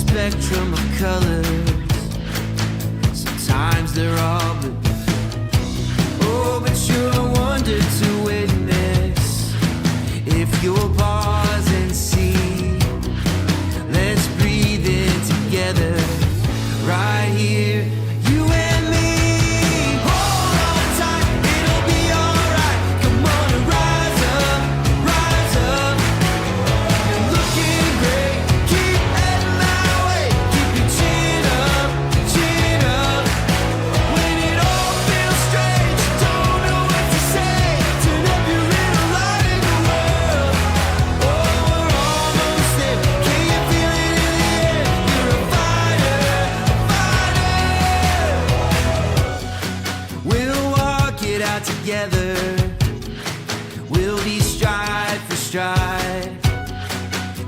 spectrum of colors. Sometimes they're all blue. Oh, but you're a wonder to witness. If you'll pause and see, let's breathe in together, right here, you and me. Hold on tight, it'll be alright. Come on and rise up, rise up. You're looking great, keep heading that way. Keep your chin up, chin up. When it all feels strange, you don't know what to say. Turn up your little light in the world. Oh, we're almost there. Can you feel it in the air? You're a fighter, we'll walk it out together. We'll be stride for stride,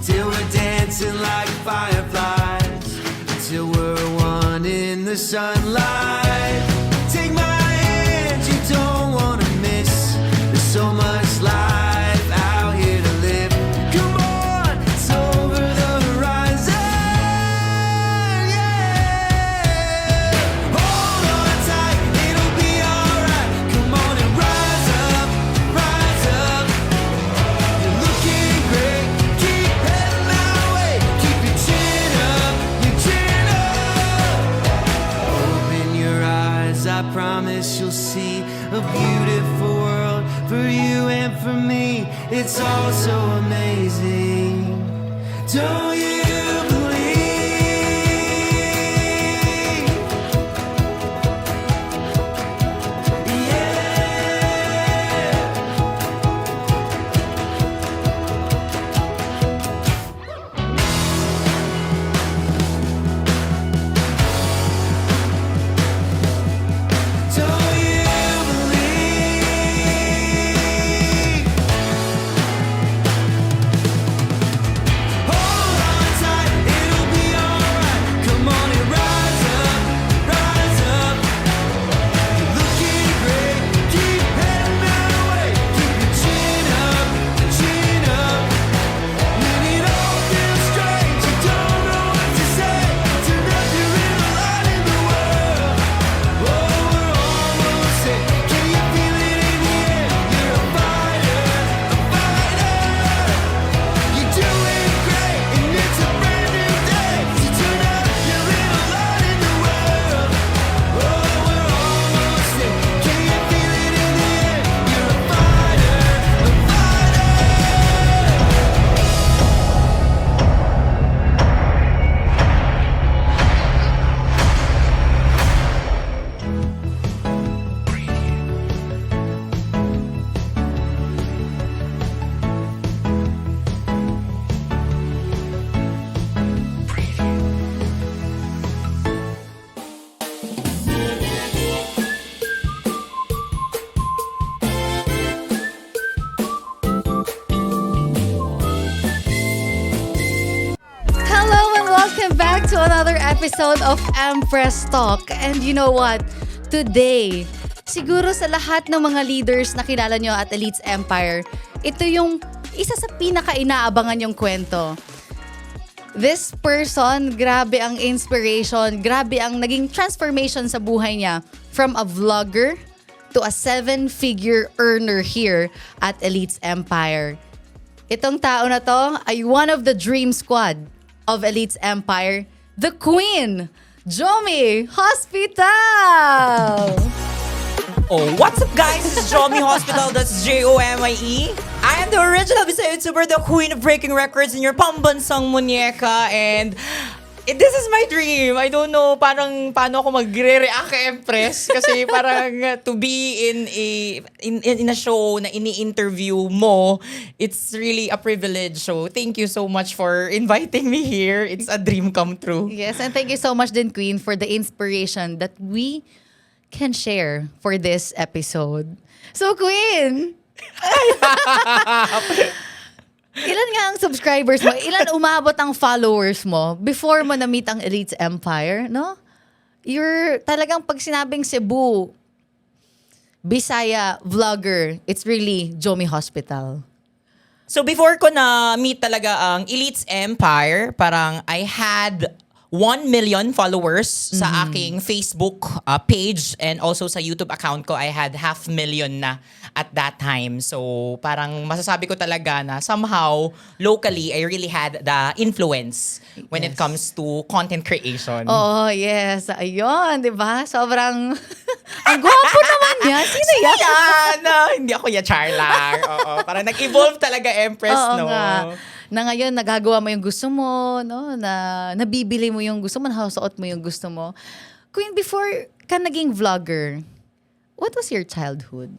till we're dancing like fireflies, till we're one in the sunlight. Take my hand, you don't wanna miss. There's so much life out here to live. Come on, it's over the horizon, yeah. Hold on tight, it'll be alright. Come on and rise up, rise up. You're looking great, keep heading that way. Keep your chin up, your chin up. Open your eyes, I promise you'll see a beautiful world for you and for me. It's all so amazing. Don't you believe? Yeah. Don't you believe? Hold on to another episode of Empress Talk. And you know what? Today, siguro sa lahat ng mga leaders na kilala nyo at Elites Empire, ito yung isa sa pinaka-inaabangan yung kwento. This person, grabe ang inspiration, grabe ang naging transformation sa buhay niya from a vlogger to a 7-figure earner here at Elites Empire. Itong tao na to ay one of the dream squad of Elites Empire, the Queen, Jomi Hospital! Oh, what's up guys? This is Jomi Hospital, that's Jomie. I am the original Bisaya YouTuber, the Queen of Breaking Records in your pambansang muñeca, and this is my dream. I don't know paano ako magre-react kay Empress kasi parang to be in a show na ini-interview mo, it's really a privilege. So thank you so much for inviting me here. It's a dream come true. Yes, and thank you so much din, Queen, for the inspiration that we can share for this episode. So, Queen! Ilan nga ang subscribers mo? Ilan umabot ang followers mo before mo na-meet ang Elites Empire, no? You're talagang pag sinabing Cebu, Bisaya, vlogger, it's really Jomi Hospital. So before ko na meet talaga ang Elites Empire, parang I had 1 million followers sa aking Facebook page, and also sa YouTube account ko I had 500,000 na at that time. So parang masasabi ko talaga na somehow locally I really had the influence when it comes to content creation. Oh, yes. Ayun, di ba? Sobrang... ang gwapo naman niya. Sino yan? Yan! Hindi ako ya char lang. Oo, parang nag-evolve talaga Empress, Oo no? nga. Na ngayon, nagagawa mo yung gusto mo, no? Na nabibili mo yung gusto mo, nakasuot mo yung gusto mo. Queen, before ka naging vlogger, what was your childhood?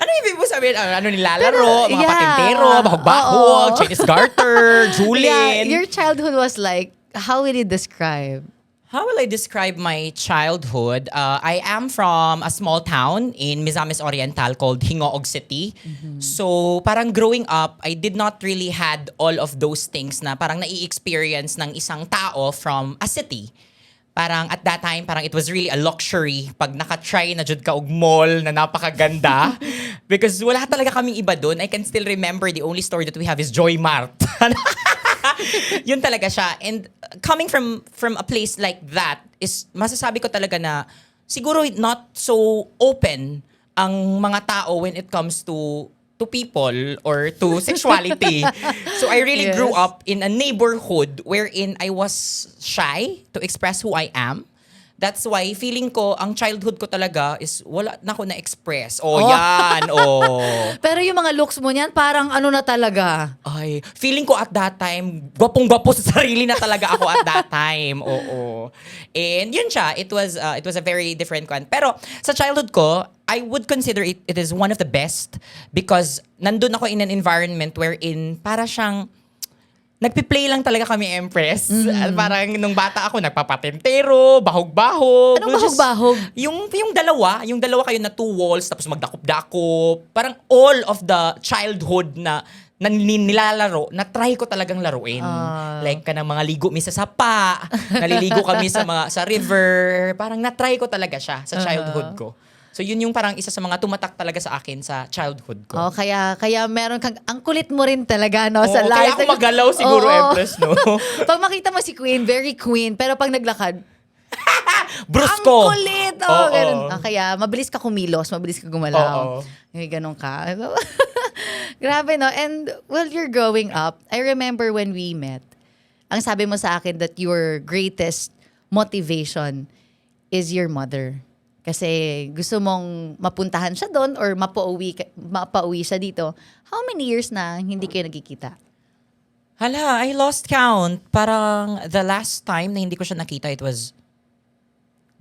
Ano ibig mo sabihin? Ano nilalaro? Pero, Mga yeah. patintero, bahog-bahog, Oo. Chinese garter, Julien. Yeah, your childhood was like, how will you describe? How will I describe my childhood? I am from a small town in Misamis Oriental called Hingoog City. So parang growing up, I did not really had all of those things na parang nai-experience ng isang tao from a city. Parang at that time, parang it was really a luxury pag nakatry na jud ka og mall na napakaganda. Because wala talaga kaming iba doon. I can still remember the only store that we have is Joy Mart. Yun talaga siya. And coming from a place like that is masasabi ko talaga na siguro not so open ang mga tao when it comes to people or to sexuality. So I really Yes. grew up in a neighborhood wherein I was shy to express who I am. That's why feeling ko, ang childhood ko talaga is wala na ako na-express. Yan. Pero yung mga looks mo niyan, parang ano na talaga. Ay, feeling ko at that time, gwapong-gwapo sa sarili na talaga ako at that time. Oo. And yun siya, it was a very different one. Pero sa childhood ko, I would consider it is one of the best because nandun ako in an environment wherein para siyang nagpi-play lang talaga kami, Empress. Parang nung bata ako, nagpapatentero, bahog-bahog. Anong bahog-bahog? Yung dalawa kayo na 2 walls, tapos magdakop-dakop. Parang all of the childhood na nilalaro, na try ko talagang laruin. Like kanang mga ligo mi sa sapa, naliligo kami sa river. Parang na-try ko talaga siya sa childhood ko. So yun yung parang isa sa mga tumatak talaga sa akin sa childhood ko. Oh, kaya meron kang, ang kulit mo rin talaga, no? Sa Oo, live. kaya ako magalaw siguro, Empress, no? Pag makita mo si Queen, very Queen. Pero pag naglakad, Brusko. ang kulit! Oo. Ganun. Kaya mabilis ka kumilos, mabilis ka gumalaw. Oo. Yung ganun ka. Grabe, no? And while you're growing up, I remember when we met, ang sabi mo sa akin that your greatest motivation is your mother. Kasi gusto mong mapuntahan siya doon or mapauwi siya dito. How many years na hindi kayo nagkikita? Hala, I lost count. Parang the last time na hindi ko siya nakita, it was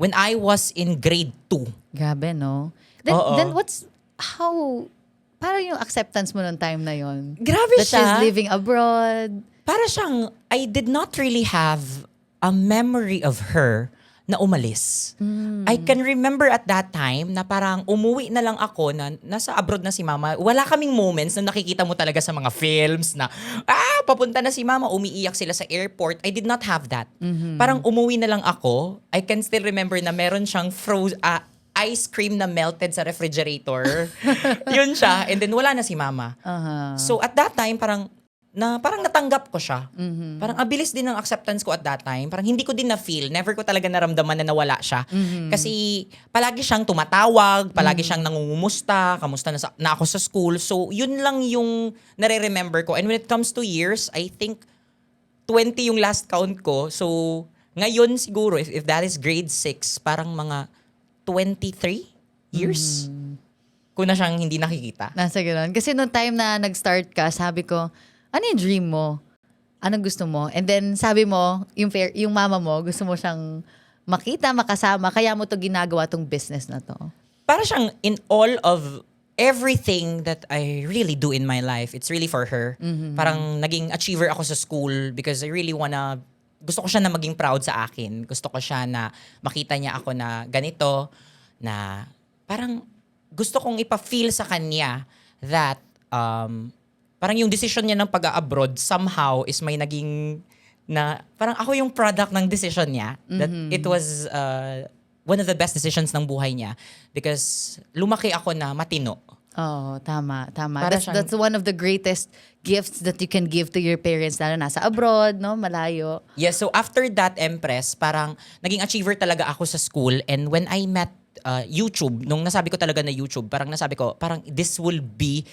when I was in grade 2. Grabe, no? Oo. Then parang yung acceptance mo nung time na yon? Grabe That siya. she's living abroad. Para siyang, I did not really have a memory of her na umalis. I can remember at that time na parang umuwi na lang ako na nasa abroad na si mama. Wala kaming moments na nakikita mo talaga sa mga films na, papunta na si mama, umiiyak sila sa airport. I did not have that. Parang umuwi na lang ako. I can still remember na meron siyang ice cream na melted sa refrigerator. Yun siya. And then wala na si mama. So at that time, parang natanggap ko siya. Parang abilis din ng acceptance ko at that time. Parang hindi ko din na-feel. Never ko talaga naramdaman na nawala siya. Kasi palagi siyang tumatawag, palagi siyang nangungumusta, kamusta na ako sa school. So yun lang yung nare-remember ko. And when it comes to years, I think 20 yung last count ko. So ngayon siguro, if that is grade 6, parang mga 23 years ko na siyang hindi nakikita. Nasa ganun. Kasi nung time na nag-start ka, sabi ko, ano yung dream mo? Anong gusto mo? And then sabi mo, yung mama mo, gusto mo siyang makita, makasama, kaya mo to ginagawa tong business na to. Para siyang in all of everything that I really do in my life, it's really for her. Parang naging achiever ako sa school because I really gusto ko siya na maging proud sa akin. Gusto ko siya na makita niya ako na ganito, na parang gusto kong ipa-feel sa kanya that parang yung decision niya ng pag-abroad somehow is may naging na parang ako yung product ng decision niya. That it was one of the best decisions ng buhay niya because lumaki ako na matino. Oh, tama. Para That's one of the greatest gifts that you can give to your parents, lalo nasa abroad, no? Malayo. Yes, so after that, Empress, parang naging achiever talaga ako sa school. And when I met YouTube, nung nasabi ko talaga na YouTube, parang nasabi ko, parang this will be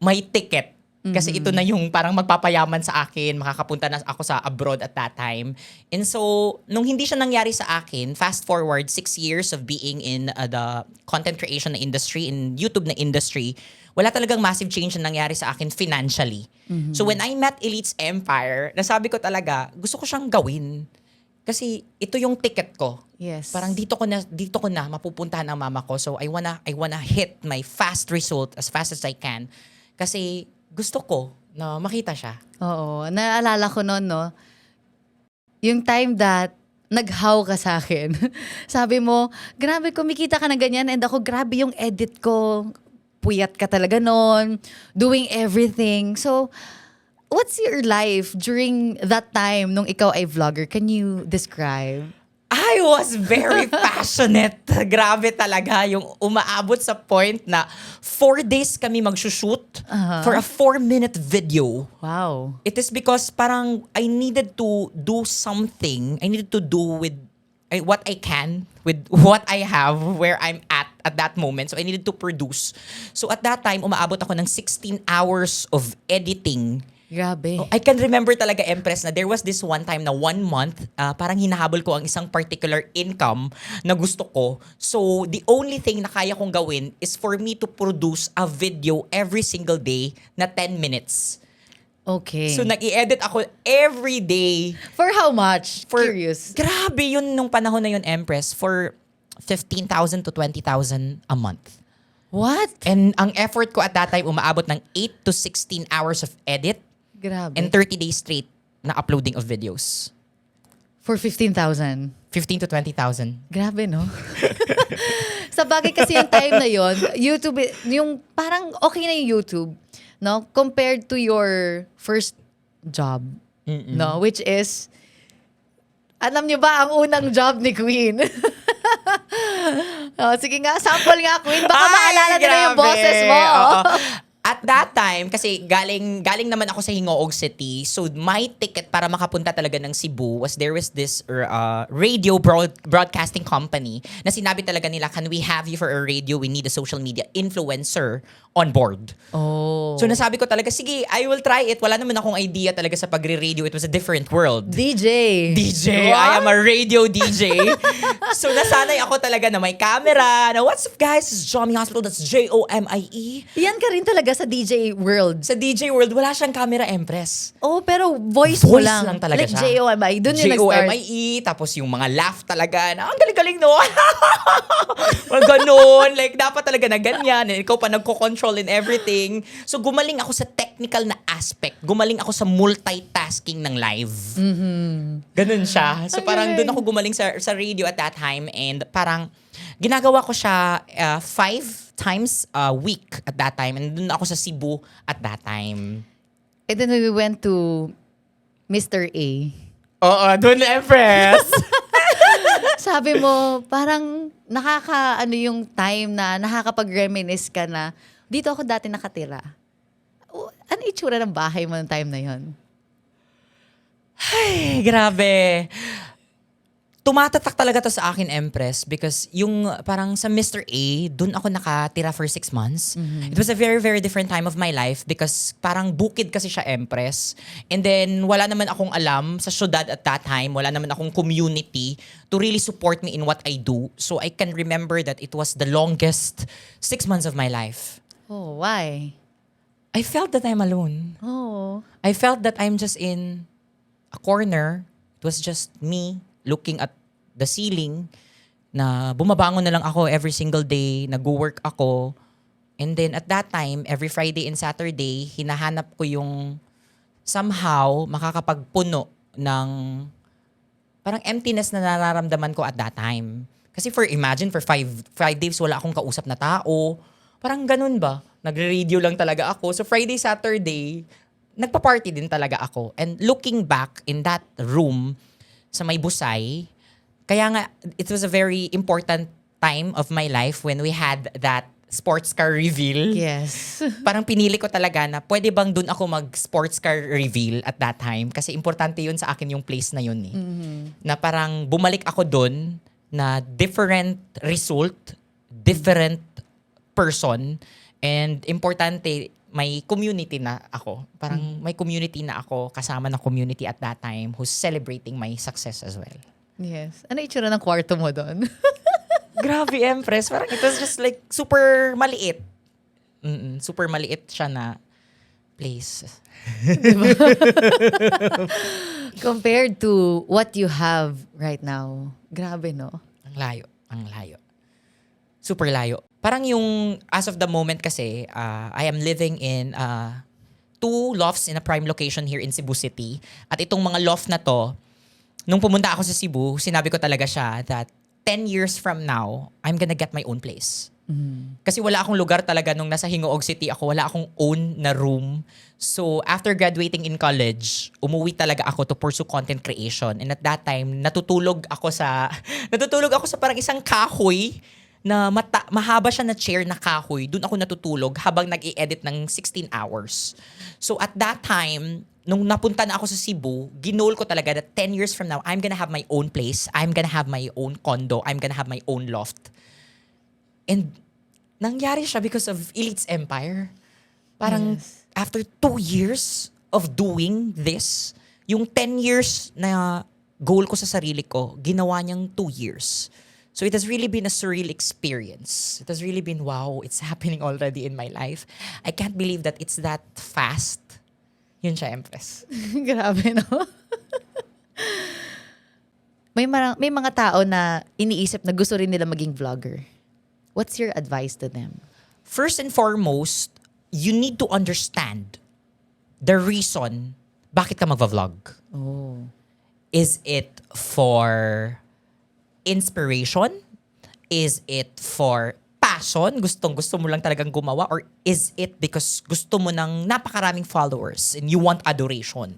my ticket. Kasi ito na yung parang magpapayaman sa akin, makakapunta na ako sa abroad at that time. And so, nung hindi siya nangyari sa akin, fast forward 6 years of being in the content creation na industry, in YouTube na industry, wala talagang massive change na nangyari sa akin financially. So when I met Elites Empire, nasabi ko talaga, gusto ko siyang gawin. Kasi ito yung ticket ko. Yes. Parang dito ko na mapupuntahan ang mama ko. So I wanna hit my fast result as fast as I can. Kasi gusto ko na makita siya. Oo. Naalala ko noon, no? Yung time that nag-how ka sa akin. Sabi mo, grabe, kumikita ka na ganyan. And ako, grabe yung edit ko. Puyat ka talaga noon. Doing everything. So, what's your life during that time nung ikaw ay vlogger? Can you describe? I was very passionate. Grabe talaga yung umaabot sa point na 4 days kami magsushoot for a 4-minute video. Wow. It is because parang I needed to do something. I needed to do with what I can, with what I have, where I'm at that moment. So I needed to produce. So at that time, umaabot ako ng 16 hours of editing. Grabe. I can remember talaga, Empress, na there was this one time na 1 month, parang hinahabol ko ang isang particular income na gusto ko. So, the only thing na kaya kong gawin is for me to produce a video every single day na 10 minutes. Okay. So, nag-i-edit ako every day. For how much? Curious. Grabe yun nung panahon na yun, Empress, for 15,000 to 20,000 a month. What? And ang effort ko at that time, umaabot ng 8 to 16 hours of edit. Grabe. And 30 days straight na uploading of videos. For 15,000. 15 to 20,000. Grabe, no? Sa bagay kasi yung time na yon, YouTube, yung parang okay na yung YouTube, no? Compared to your first job, no? Which is, alam niyo ba ang unang job ni Queen? Oh, sige nga, sample nga, Queen. Baka maalala nila yung grabe. boses mo. Oo. At that time, kasi galing naman ako sa Hingoog City, so my ticket para makapunta talaga ng Cebu was there was this radio broadcasting company na sinabi talaga nila, can we have you for a radio? We need a social media influencer on board. Oh. So nasabi ko talaga, sige, I will try it. Wala naman akong idea talaga sa pagre-radio. It was a different world. DJ. DJ. What? I am a radio DJ. So nasanay ako talaga na may camera. Na what's up guys? This is Jomie Hospital. That's Jomie. Yan ka rin talaga talaga sa DJ world. Sa DJ World, wala siyang camera, Empress. Oh, pero voice mo Voice lang. lang talaga like siya. JOMI. Doon yung nag-start. JOMIE, tapos yung mga laugh talaga na, ang galing-galing no. Mga ganun. Like, dapat talaga na ganyan. And ikaw pa nagko-control in everything. So, gumaling ako sa technical na aspect. Gumaling ako sa multitasking ng live. Ganun siya. So, parang doon ako gumaling sa radio at that time. And parang, ginagawa ko siya 5 times a week at that time. And doon ako sa Cebu at that time. And then we went to Mr. A. Oo, doon Empress. Sabi mo, parang ano yung time na nakakapag-reminisce ka na, dito ako dati nakatira. Ano itsura ng bahay mo ng time na yon? Ay, grabe. Tumatatak talaga to sa akin, Empress, because yung parang sa Mr. A, dun ako nakatira for 6 months. It was a very, very different time of my life because parang bukid kasi siya, Empress. And then, wala naman akong alam sa syudad at that time. Wala naman akong community to really support me in what I do. So, I can remember that it was the longest 6 months of my life. Oh, why? I felt that I'm alone. Oh. I felt that I'm just in a corner. It was just me looking at the ceiling na bumabangon na lang ako every single day, nag-work ako. And then at that time, every Friday and Saturday, hinahanap ko yung somehow makakapagpuno ng parang emptiness na nararamdaman ko at that time. Kasi imagine, for 5 days, wala akong kausap na tao. Parang ganun ba? Nagre-radio lang talaga ako. So Friday, Saturday, nagpa-party din talaga ako. And looking back in that room, sa may Busay, kaya nga, it was a very important time of my life when we had that sports car reveal. Yes. Parang pinili ko talaga na pwede bang dun ako mag-sports car reveal at that time. Kasi importante yun sa akin yung place na yun eh. Na parang bumalik ako dun na different result, different person, and importante, may community na ako. Parang may community na ako, kasama na community at that time who's celebrating my success as well. Yes. Ano itsura ng kwarto mo doon? Grabe, Empress. Parang it was just like super maliit. Super maliit siya na place. Compared to what you have right now. Grabe, no? Ang layo. Ang layo. Super layo. Parang yung, as of the moment kasi, I am living in 2 lofts in a prime location here in Cebu City. At itong mga loft na to, nung pumunta ako sa Cebu, sinabi ko talaga siya that 10 years from now, I'm gonna get my own place. Kasi wala akong lugar talaga nung nasa Hingoog City ako. Wala akong own na room. So, after graduating in college, umuwi talaga ako to pursue content creation. And at that time, natutulog ako sa parang isang kahoy na mahaba siya na chair na kahoy. Doon ako natutulog habang nag-i-edit ng 16 hours. So at that time, nung napunta na ako sa Cebu, ginol ko talaga that 10 years from now, I'm gonna have my own place. I'm gonna have my own condo. I'm gonna have my own loft. And nangyari siya because of Elite's Empire. Parang after 2 years of doing this, yung 10 years na goal ko sa sarili ko, ginawa niyang 2 years. So it has really been a surreal experience. It has really been, wow, it's happening already in my life. I can't believe that it's that fast. Yun siya, Empress. Grabe, no? may mga tao na iniisip na gusto rin nila maging vlogger. What's your advice to them? First and foremost, you need to understand the reason bakit ka magva-vlog. Oh. Is it for inspiration? Is it for passion? Gustong-gusto mo lang talagang gumawa? Or is it because gusto mo ng napakaraming followers and you want adoration?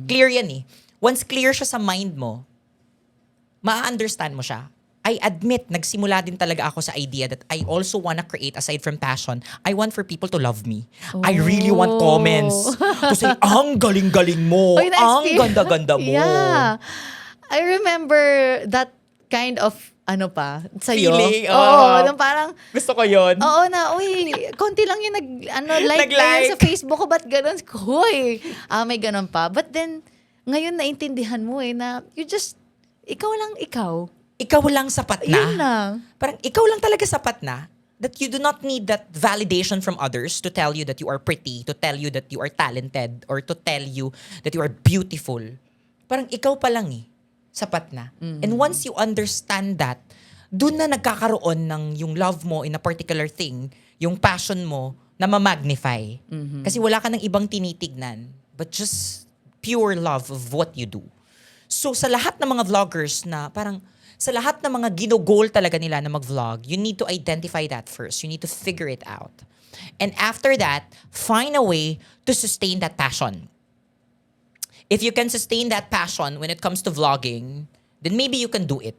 Clear yan eh. Once clear siya sa mind mo, ma-understand mo siya. I admit, nagsimula din talaga ako sa idea that I also wanna create, aside from passion, I want for people to love me. I really want comments to say, ang galing-galing mo. Oy, Ang na-experience. ganda-ganda mo. Yeah. I remember that kind of sa'yo. Feeling, Oo, nung parang, Gusto ko yun. oo na, uy, konti lang yung like Nag-like. sa Facebook ko, ba't ganun? Hoy, may ganun pa. But then, ngayon naintindihan mo na ikaw lang ikaw. Ikaw lang sapat na. Yun lang. Parang ikaw lang talaga sapat na. that you do not need that validation from others to tell you that you are pretty, to tell you that you are talented, or to tell you that you are beautiful. Parang ikaw pa lang sapat na. And once you understand that, dun na nagkakaroon ng yung love mo in a particular thing, yung passion mo, na ma-magnify. Kasi wala ka ng ibang tinitignan, but just pure love of what you do. So sa lahat ng mga vloggers na parang, sa lahat ng mga ginogol talaga nila na mag-vlog, you need to identify that first. You need to figure it out. And after that, find a way to sustain that passion. If you can sustain that passion when it comes to vlogging, then maybe you can do it.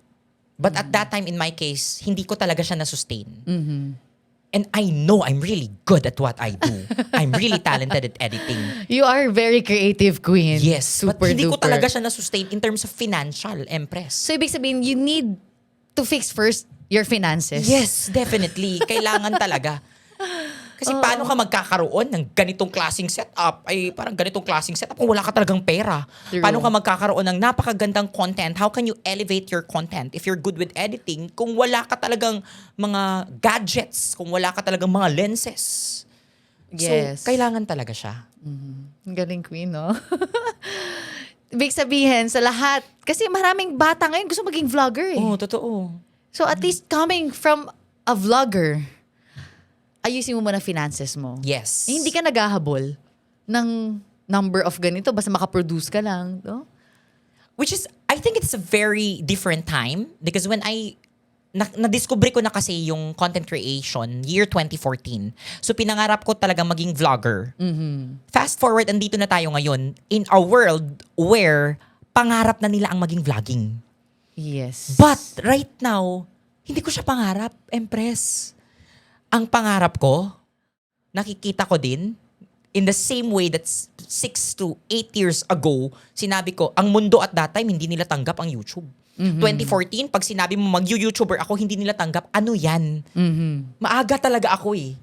But at that time, in my case, hindi ko talaga siya na-sustain. And I know I'm really good at what I do. I'm really talented at editing. You are very creative, Queen. Yes, Super but hindi ko duper. talaga siya na-sustain in terms of financial, Empress. So, ibig sabihin, you need to fix first your finances. Yes, definitely. Kailangan talaga. Kasi paano ka magkakaroon ng ganitong klaseng setup? Ay, parang ganitong klaseng setup kung wala ka talagang pera. True. Paano ka magkakaroon ng napakagandang content? How can you elevate your content if you're good with editing kung wala ka talagang mga gadgets, kung wala ka talagang mga lenses? Yes. So, kailangan talaga siya. Ang galing, Queen, no? Ibig sabihin, sa lahat, kasi maraming bata ngayon gusto maging vlogger eh. Oo, totoo. So at least coming from a vlogger, ayusin mo muna finances mo. Yes. Eh, hindi ka naghahabol ng number of ganito, basta makaproduce ka lang. No? Which is, I think it's a very different time because when na-discover ko na kasi yung content creation year 2014. So pinangarap ko talaga maging vlogger. Fast forward, andito na tayo ngayon in a world where pangarap na nila ang maging vlogging. Yes. But right now, hindi ko siya pangarap, Empress. Ang pangarap ko, nakikita ko din, in the same way that 6 to 8 years ago, sinabi ko, ang mundo at that time, hindi nila tanggap ang YouTube. 2014, pag sinabi mo mag-YouTuber ako, hindi nila tanggap, ano yan? Maaga talaga ako eh.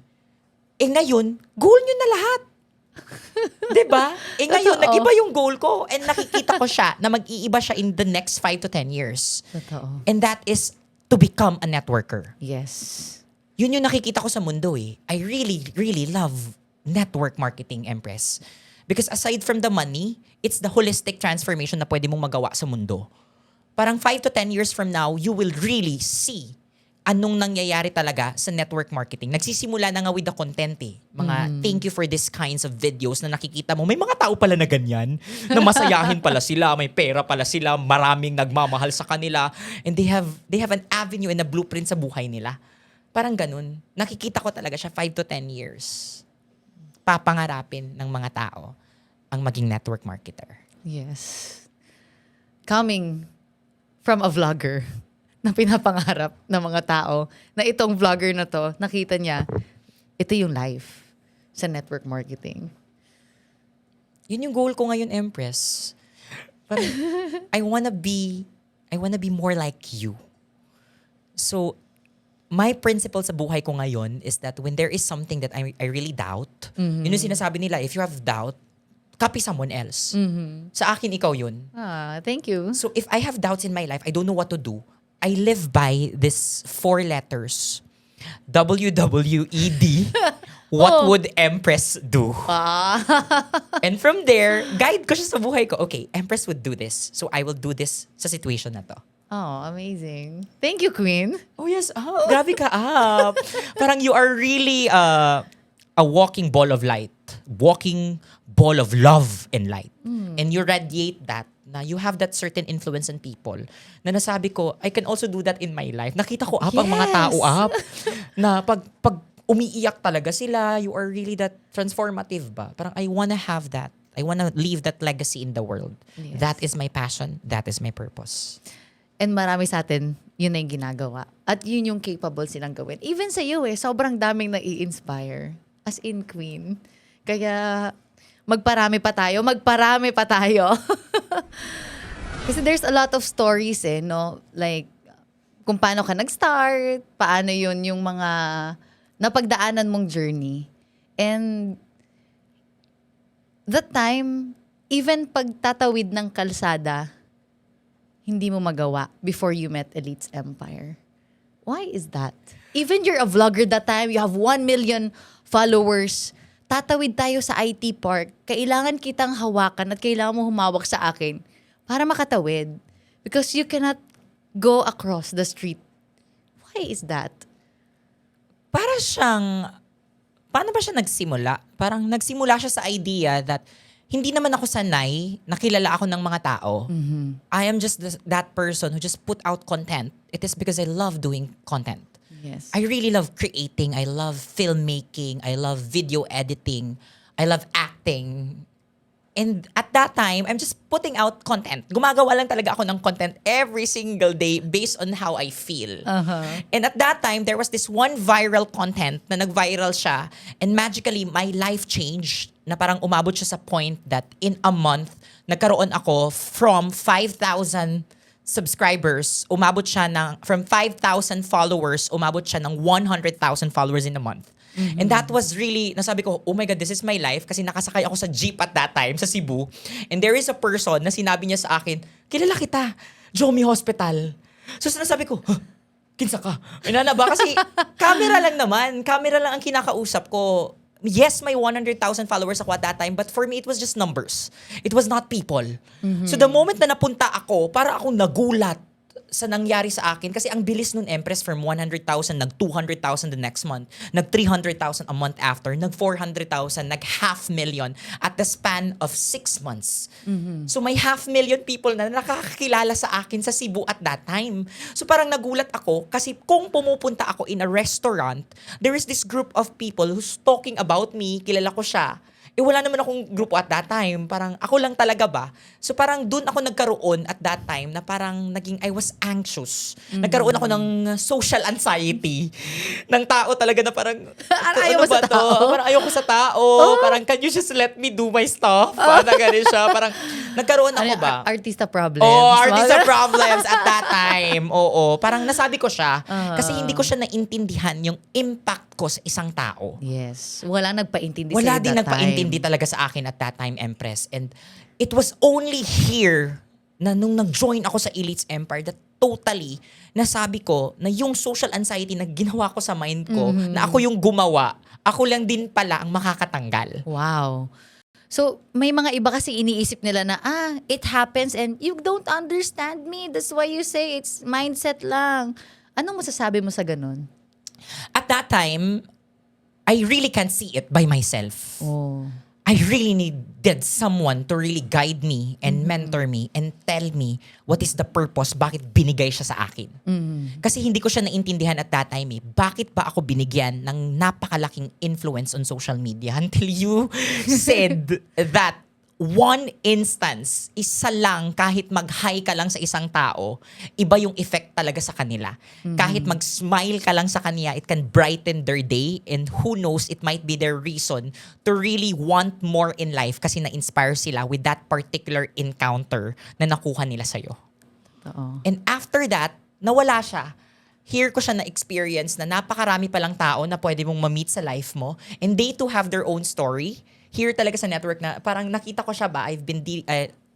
Eh ngayon, goal nyo na lahat. 'Di ba? Eh ngayon, Totoo. nag-iba yung goal ko and nakikita ko siya na mag-iiba siya in the next 5 to 10 years. Totoo. And that is to become a networker. Yes. Yun yung nakikita ko sa mundo eh. I really, really love network marketing, Empress. Because aside from the money, it's the holistic transformation na pwede mong magawa sa mundo. Parang 5 to 10 years from now, you will really see anong nangyayari talaga sa network marketing. Nagsisimula na nga with the content eh. Mga thank you for these kinds of videos na nakikita mo. May mga tao pala na ganyan, na masayahin pala sila, may pera pala sila, maraming nagmamahal sa kanila, and they have an avenue and a blueprint sa buhay nila. Parang ganun. Nakikita ko talaga siya 5 to 10 years. Papangarapin ng mga tao ang maging network marketer. Yes. Coming from a vlogger na pinapangarap ng mga tao na itong vlogger na to, nakita niya, ito yung life sa network marketing. Yun yung goal ko ngayon, Empress. Parang, I wanna be more like you. So, my principle sa buhay ko ngayon is that when there is something that I really doubt, yun yung sinasabi nila, if you have doubt, copy someone else. Sa akin, ikaw yun. Ah, thank you. So if I have doubts in my life, I don't know what to do, I live by this 4 letters. WWED. What would Empress do? And from there, guide ko siya sa buhay ko. Okay, Empress would do this. So I will do this sa situation na to. Oh, amazing. Thank you, Queen. Oh yes, grabe ka up. Parang you are really a walking ball of light. Walking ball of love and light. And you radiate that, na you have that certain influence on people, na nasabi ko, I can also do that in my life. Nakita ko ang mga Yes. tao na pag umiiyak talaga sila, you are really that transformative ba? Parang I wanna have that. I wanna leave that legacy in the world. Yes. That is my passion. That is my purpose. And marami sa atin, yun na yung ginagawa. At yun yung capable silang gawin. Even sa iyo sobrang daming nai-inspire. As in, Queen. Kaya, magparami pa tayo. Kasi there's a lot of stories no? Like, kung paano ka nag-start, paano yun yung mga napagdaanan mong journey. And that time, even pagtatawid ng kalsada, hindi mo magawa before you met Elites Empire. Why is that? Even you're a vlogger that time, you have 1 million followers, tatawid tayo sa IT park, kailangan kitang hawakan at kailangan mo humawak sa akin para makatawid. Because you cannot go across the street. Why is that? Para siyang, paano ba siya nagsimula? Parang nagsimula siya sa idea that hindi naman ako sanay, nakilala ako ng mga tao. I am just that person who just put out content. It is because I love doing content. Yes. I really love creating. I love filmmaking. I love video editing. I love acting. And at that time, I'm just putting out content. Gumagawa lang talaga ako ng content every single day based on how I feel. And at that time, there was this one viral content na nag-viral siya. And magically, my life changed. Na parang umabot siya sa point that in a month, nagkaroon ako from 5,000 subscribers, umabot siya ng, from 5,000 followers, umabot siya ng 100,000 followers in a month. And that was really, nasabi ko, oh my God, this is my life. Kasi nakasakay ako sa jeep at that time, sa Cebu. And there is a person na sinabi niya sa akin, kilala kita, Jomi Hospital. So sinasabi ko, huh, kinsa ka? Inana ba? Kasi camera lang naman. Camera lang ang kinakausap ko. Yes, may 100,000 followers ako at that time, but for me, it was just numbers. It was not people. So the moment na napunta ako, para akong nagulat sa nangyari sa akin. Kasi ang bilis nun, Empress, from 100,000, nag 200,000 the next month, nag 300,000 a month after, nag 400,000, nag 500,000 at the span of 6 months. So may 500,000 people na nakakakilala sa akin sa Cebu at that time. So parang nagulat ako kasi kung pumupunta ako in a restaurant, there is this group of people who's talking about me, kilala ko siya. Wala naman akong grupo at that time. Parang ako lang talaga ba? So parang dun ako nagkaroon at that time na parang naging I was anxious. Nagkaroon ako ng social anxiety. Ng tao talaga na parang, Ayaw mo sa tao? Parang ayaw ko sa tao. Parang can you just let me do my stuff? Parang ganun siya. Parang nagkaroon ako ba? Artista problems. Oh, artista problems at that time. Oo. Parang nasabi ko siya. Kasi hindi ko siya naintindihan yung impact ko sa isang tao. Yes. Walang nagpaintindi Wala sa'yo din that nagpaintindi talaga sa akin at that time, Empress. And it was only here na nung nag-join ako sa Elites Empire that totally nasabi ko na yung social anxiety na ginawa ko sa mind ko, na ako yung gumawa, ako lang din pala ang makakatanggal. Wow. So, may mga iba kasi iniisip nila na, it happens and you don't understand me. That's why you say it's mindset lang. Anong masasabi mo sa ganun? At that time, I really can't see it by myself. Oh. I really needed someone to really guide me and mentor me and tell me what is the purpose, bakit binigay siya sa akin. Kasi hindi ko siya naintindihan at that time bakit ba ako binigyan ng napakalaking influence on social media until you said that one instance, isa lang, kahit mag-hi ka lang sa isang tao, iba yung effect talaga sa kanila. Kahit mag-smile ka lang sa kanya, it can brighten their day and who knows, it might be their reason to really want more in life kasi na-inspire sila with that particular encounter na nakuha nila sa'yo. Oo. And after that, nawala siya. Here ko siya na-experience na napakarami palang tao na pwede mong ma-meet sa life mo and they too have their own story. Here talaga sa network na parang nakita ko siya ba,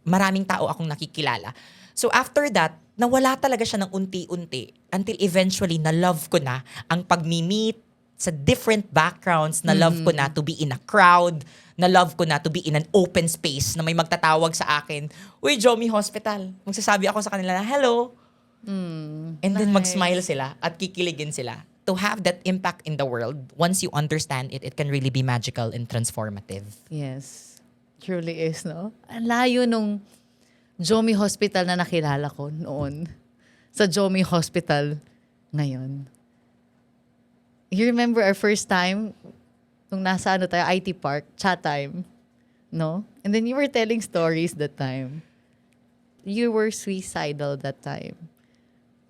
maraming tao akong nakikilala. So after that, nawala talaga siya ng unti-unti until eventually na-love ko na ang pag-meet sa different backgrounds, na-love ko na to be in a crowd, na-love ko na to be in an open space na may magtatawag sa akin, "Uy, Jomi Hospital." Magsasabi ako sa kanila na, "Hello." And then mag-smile sila at kikiligin sila. To have that impact in the world, once you understand it, it can really be magical and transformative. Yes. Truly is, no? Ang layo nung Jomi Hospital na nakilala ko noon sa Jomi Hospital ngayon. You remember our first time nung nasa IT Park, chat time, no? And then you were telling stories that time. You were suicidal that time.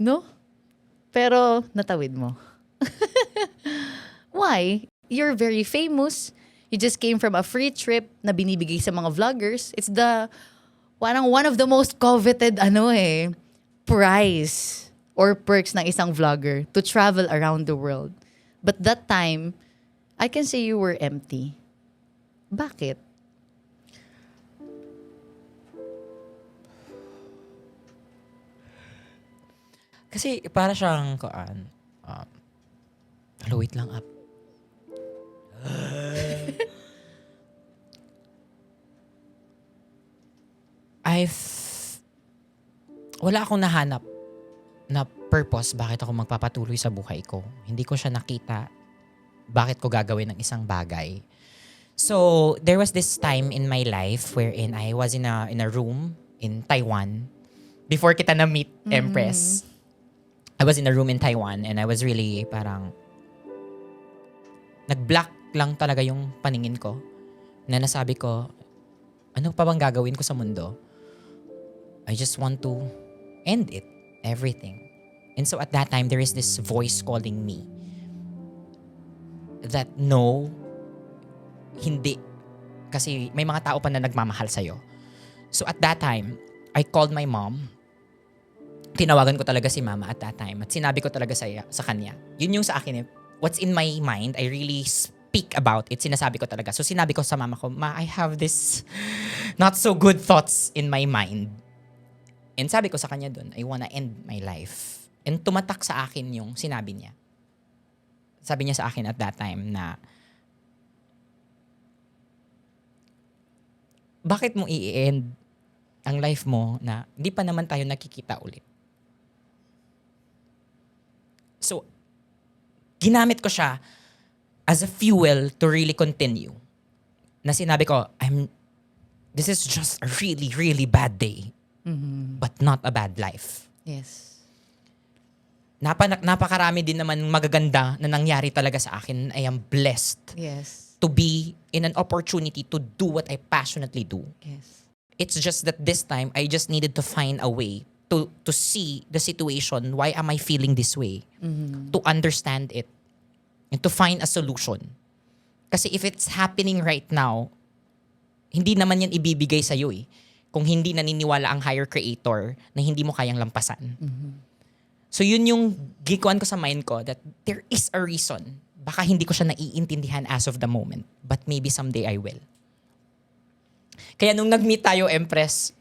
No? Pero natawid mo. Why? You're very famous. You just came from a free trip na binibigay sa mga vloggers. It's parang one of the most coveted prize or perks ng isang vlogger to travel around the world. But that time, I can say you were empty. Bakit? Kasi para siyang, Hello, wait lang up. Wala akong nahanap na purpose bakit ako magpapatuloy sa buhay ko. Hindi ko siya nakita bakit ko gagawin ng isang bagay. So, there was this time in my life wherein I was in a room in Taiwan. Before kita na-meet, Empress. I was in a room in Taiwan and I was really parang nag-black lang talaga yung paningin ko. Na nasabi ko, ano pa bang gagawin ko sa mundo? I just want to end it. Everything. And so at that time, there is this voice calling me that no, hindi. Kasi may mga tao pa na nagmamahal sa'yo. So at that time, I called my mom. Tinawagan ko talaga si mama at that time. At sinabi ko talaga sa kanya. Yun yung sa akin eh. What's in my mind, I really speak about it. Sinasabi ko talaga. So sinabi ko sa mama ko, Ma, I have this not so good thoughts in my mind. And sabi ko sa kanya dun, I wanna end my life. And tumatak sa akin yung sinabi niya. Sabi niya sa akin at that time na, bakit mo i-end ang life mo na hindi pa naman tayo nakikita ulit? So, ginamit ko siya as a fuel to really continue. Na sinabi ko, this is just a really, really bad day. But not a bad life. Yes. Napakarami din naman magaganda na nangyari talaga sa akin. I am blessed Yes. to be in an opportunity to do what I passionately do. Yes. It's just that this time, I just needed to find a way to see the situation. Why am I feeling this way? To understand it. And to find a solution. Kasi if it's happening right now, hindi naman yan ibibigay sa'yo eh. Kung hindi naniniwala ang higher creator na hindi mo kayang lampasan. So yun yung gikuan ko sa mind ko that there is a reason. Baka hindi ko siya naiintindihan as of the moment. But maybe someday I will. Kaya nung nag-meet tayo, Empress,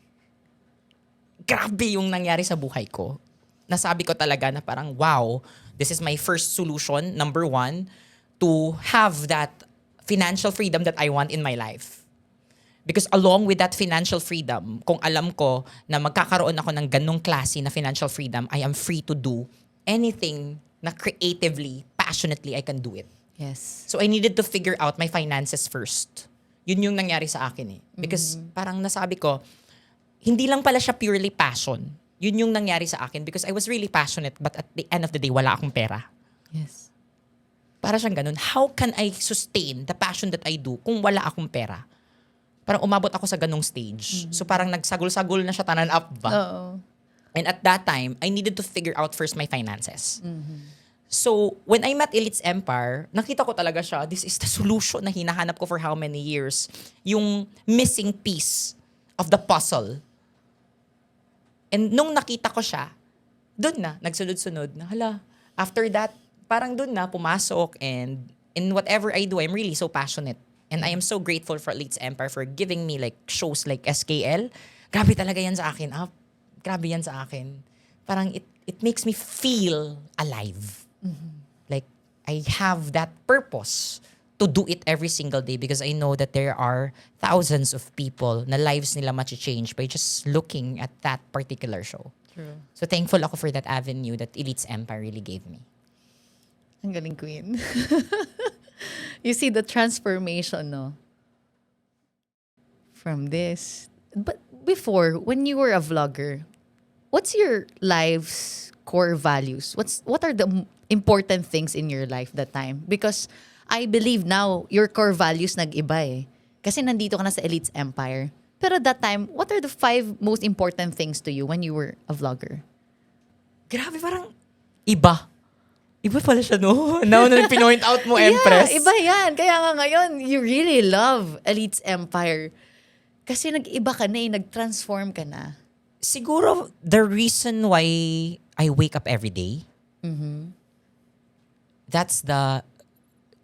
grabe yung nangyari sa buhay ko. Nasabi ko talaga na parang, wow, this is my first solution, number one, to have that financial freedom that I want in my life. Because along with that financial freedom, kung alam ko na magkakaroon ako ng ganong klase na financial freedom, I am free to do anything na creatively, passionately, I can do it. Yes. So I needed to figure out my finances first. Yun yung nangyari sa akin eh. Because parang nasabi ko, hindi lang pala siya purely passion. Yun yung nangyari sa akin because I was really passionate but at the end of the day, wala akong pera. Yes. Para siyang ganun. How can I sustain the passion that I do kung wala akong pera? Parang umabot ako sa ganung stage. So parang nagsagol-sagol na siya tanan up ba? Oo. And at that time, I needed to figure out first my finances. So when I met Elites Empire, nakita ko talaga siya, this is the solution na hinahanap ko for how many years. Yung missing piece of the puzzle. And nung nakita ko siya, dun na, nagsunod-sunod na, hala, after that, parang dun na, pumasok and in whatever I do, I'm really so passionate. And I am so grateful for Elites Empire for giving me like shows like SKL. Grabe talaga yan sa akin. Grabe yan sa akin. Parang it makes me feel alive. Like I have that purpose to do it every single day because I know that there are thousands of people na lives nila change by just looking at that particular show. True. So thankful ako for that avenue that Elites Empire really gave me. Ang galing, Queen. You see the transformation, no? From this. But before, when you were a vlogger, what's your life's core values? What are the important things in your life that time? Because I believe now, your core values nag-iba eh. Kasi nandito ka na sa Elites Empire. Pero that time, what are the 5 most important things to you when you were a vlogger? Grabe, parang iba. Iba pala siya, no? Now na pinoint out mo, Empress. Yeah, iba yan. Kaya nga ngayon, you really love Elites Empire. Kasi nag-iba ka na eh, nag-transform ka na. Siguro, the reason why I wake up every day, that's the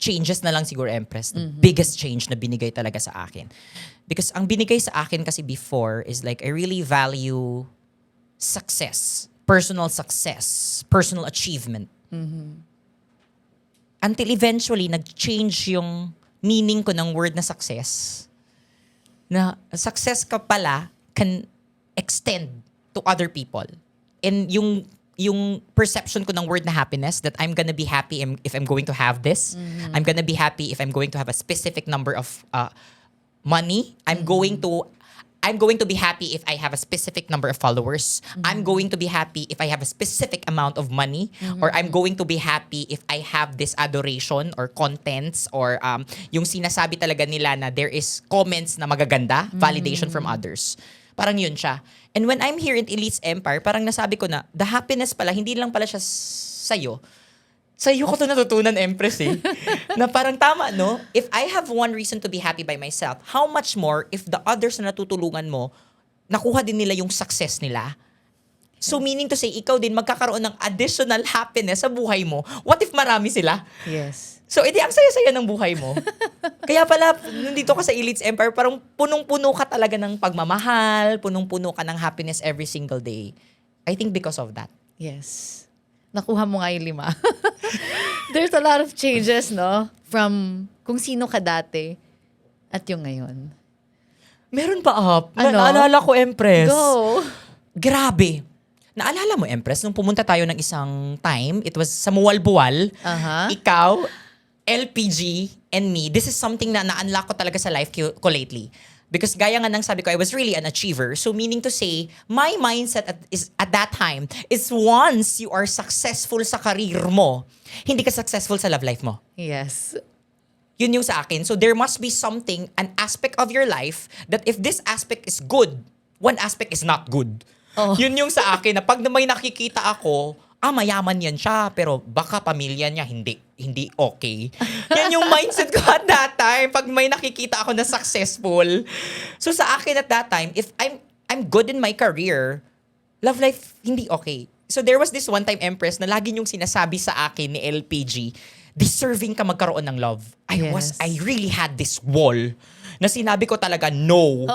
changes na lang siguro, Empress. The biggest change na binigay talaga sa akin. Because ang binigay sa akin kasi before is like, I really value success, personal achievement. until eventually, nag-change yung meaning ko ng word na success. Na success ka pala can extend to other people. And yung perception ko ng word na happiness, that I'm gonna be happy if I'm going to have this. I'm gonna be happy if I'm going to have a specific number of money. I'm going to be happy if I have a specific number of followers. I'm going to be happy if I have a specific amount of money. Or I'm going to be happy if I have this adoration or contents or yung sinasabi talaga nila na there is comments na magaganda, validation from others. Parang yun siya. And when I'm here in Elites Empire, parang nasabi ko na, the happiness pala, hindi lang pala siya sa'yo. Sa'yo ko to natutunan, Empress eh. Na parang tama, no? If I have one reason to be happy by myself, how much more if the others na natutulungan mo, nakuha din nila yung success nila? So meaning to say, ikaw din magkakaroon ng additional happiness sa buhay mo. What if marami sila? Yes. So edi ang saya-saya ng buhay mo. Kaya pala, nandito ka sa Elites Empire, parang punong-puno ka talaga ng pagmamahal, punong-puno ka ng happiness every single day. I think because of that. Yes. Nakuha mo nga yung 5. There's a lot of changes, no? From kung sino ka dati at yung ngayon. Meron pa, Up. Ano? Naalala ko, Empress. Go! Grabe. Naalala mo, Empress, nung pumunta tayo ng isang time, it was sa Mualbual, Aha. ikaw, LPG, and me. This is something na na-unlock ko talaga sa life ko lately. Because gaya nga nang sabi ko, I was really an achiever. So meaning to say, my mindset at that time is once you are successful sa career mo, hindi ka successful sa love life mo. Yes. Yun yung sa akin. So there must be something, an aspect of your life, that if this aspect is good, one aspect is not good. Oh. Yun yung sa akin, na pag may nakikita ako, mayaman yan siya, pero baka pamilya niya hindi okay. Yan yung mindset ko at that time, pag may nakikita ako na successful. So sa akin at that time, if I'm good in my career, love life, hindi okay. So there was this one time, Empress, na lagi niyong sinasabi sa akin ni LPG, deserving ka magkaroon ng love. I really had this wall na sinabi ko talaga, no.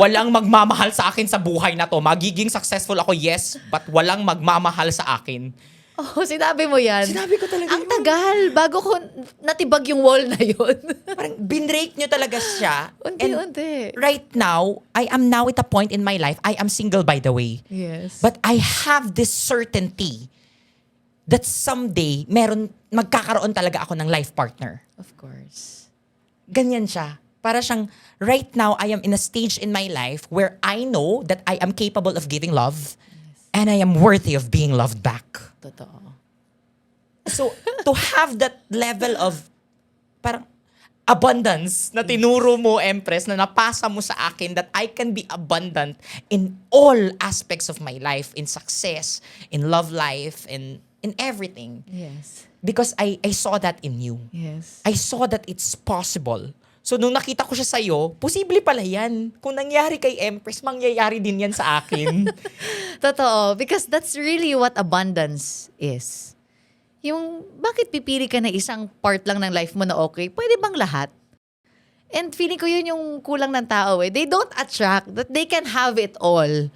Walang magmamahal sa akin sa buhay na to. Magiging successful ako, yes, but walang magmamahal sa akin. Oh, sinabi mo yan. Sinabi ko talaga Ang yun. tagal, bago ko natibag yung wall na yun. Parang binrake nyo talaga siya. Unti-unti. And right now, I am now at a point in my life, I am single by the way. Yes. But I have this certainty that someday, magkakaroon talaga ako ng life partner. Of course. Ganyan siya. Para siyang, right now, I am in a stage in my life where I know that I am capable of giving love and I am worthy of being loved back. Totoo. So, to have that level of parang abundance na tinuro mo, Empress, na napasa mo sa akin that I can be abundant in all aspects of my life, in success, in love life, in everything. Yes. Because I saw that in you. Yes. I saw that it's possible. So, nung nakita ko siya sa'yo, posible pala yan. Kung nangyari kay Empress, mangyayari din yan sa akin. Totoo. Because that's really what abundance is. Yung, bakit pipili ka na isang part lang ng life mo na okay? Pwede bang lahat? And feeling ko yun yung kulang ng tao eh. They don't attract that they can have it all.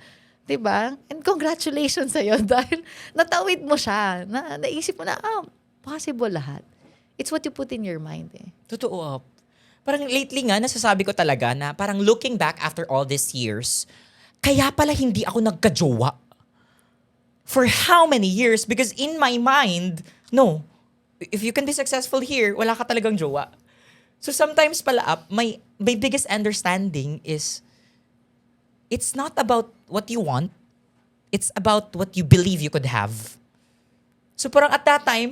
Diba? And congratulations sa'yo dahil natawid mo siya. Naisip mo na, possible lahat. It's what you put in your mind eh. Totoo. Parang lately nga, nasasabi ko talaga na parang looking back after all these years, kaya pala hindi ako nagka-jowa. For how many years? Because in my mind, no. If you can be successful here, wala ka talagang jowa. So sometimes pala my biggest understanding is, it's not about what you want, it's about what you believe you could have. So parang at that time,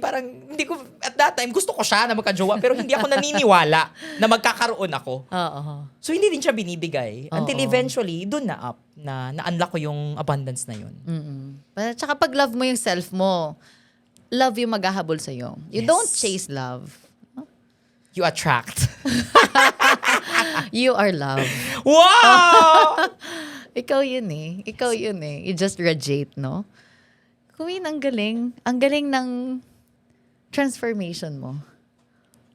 gusto ko siya na magka-jowa, pero hindi ako naniniwala na magkakaroon ako. Oo. So hindi din siya binibigay. Until Oo. eventually, dun na na-unlock ko yung abundance na yun. Tsaka pag love mo yung self mo, love yung maghahabol sa'yo. You Yes. don't chase love. You attract. You are love. Wow! Ikaw yun eh. You just radiate, no? Queen, ang galing. Ang galing ng transformation mo.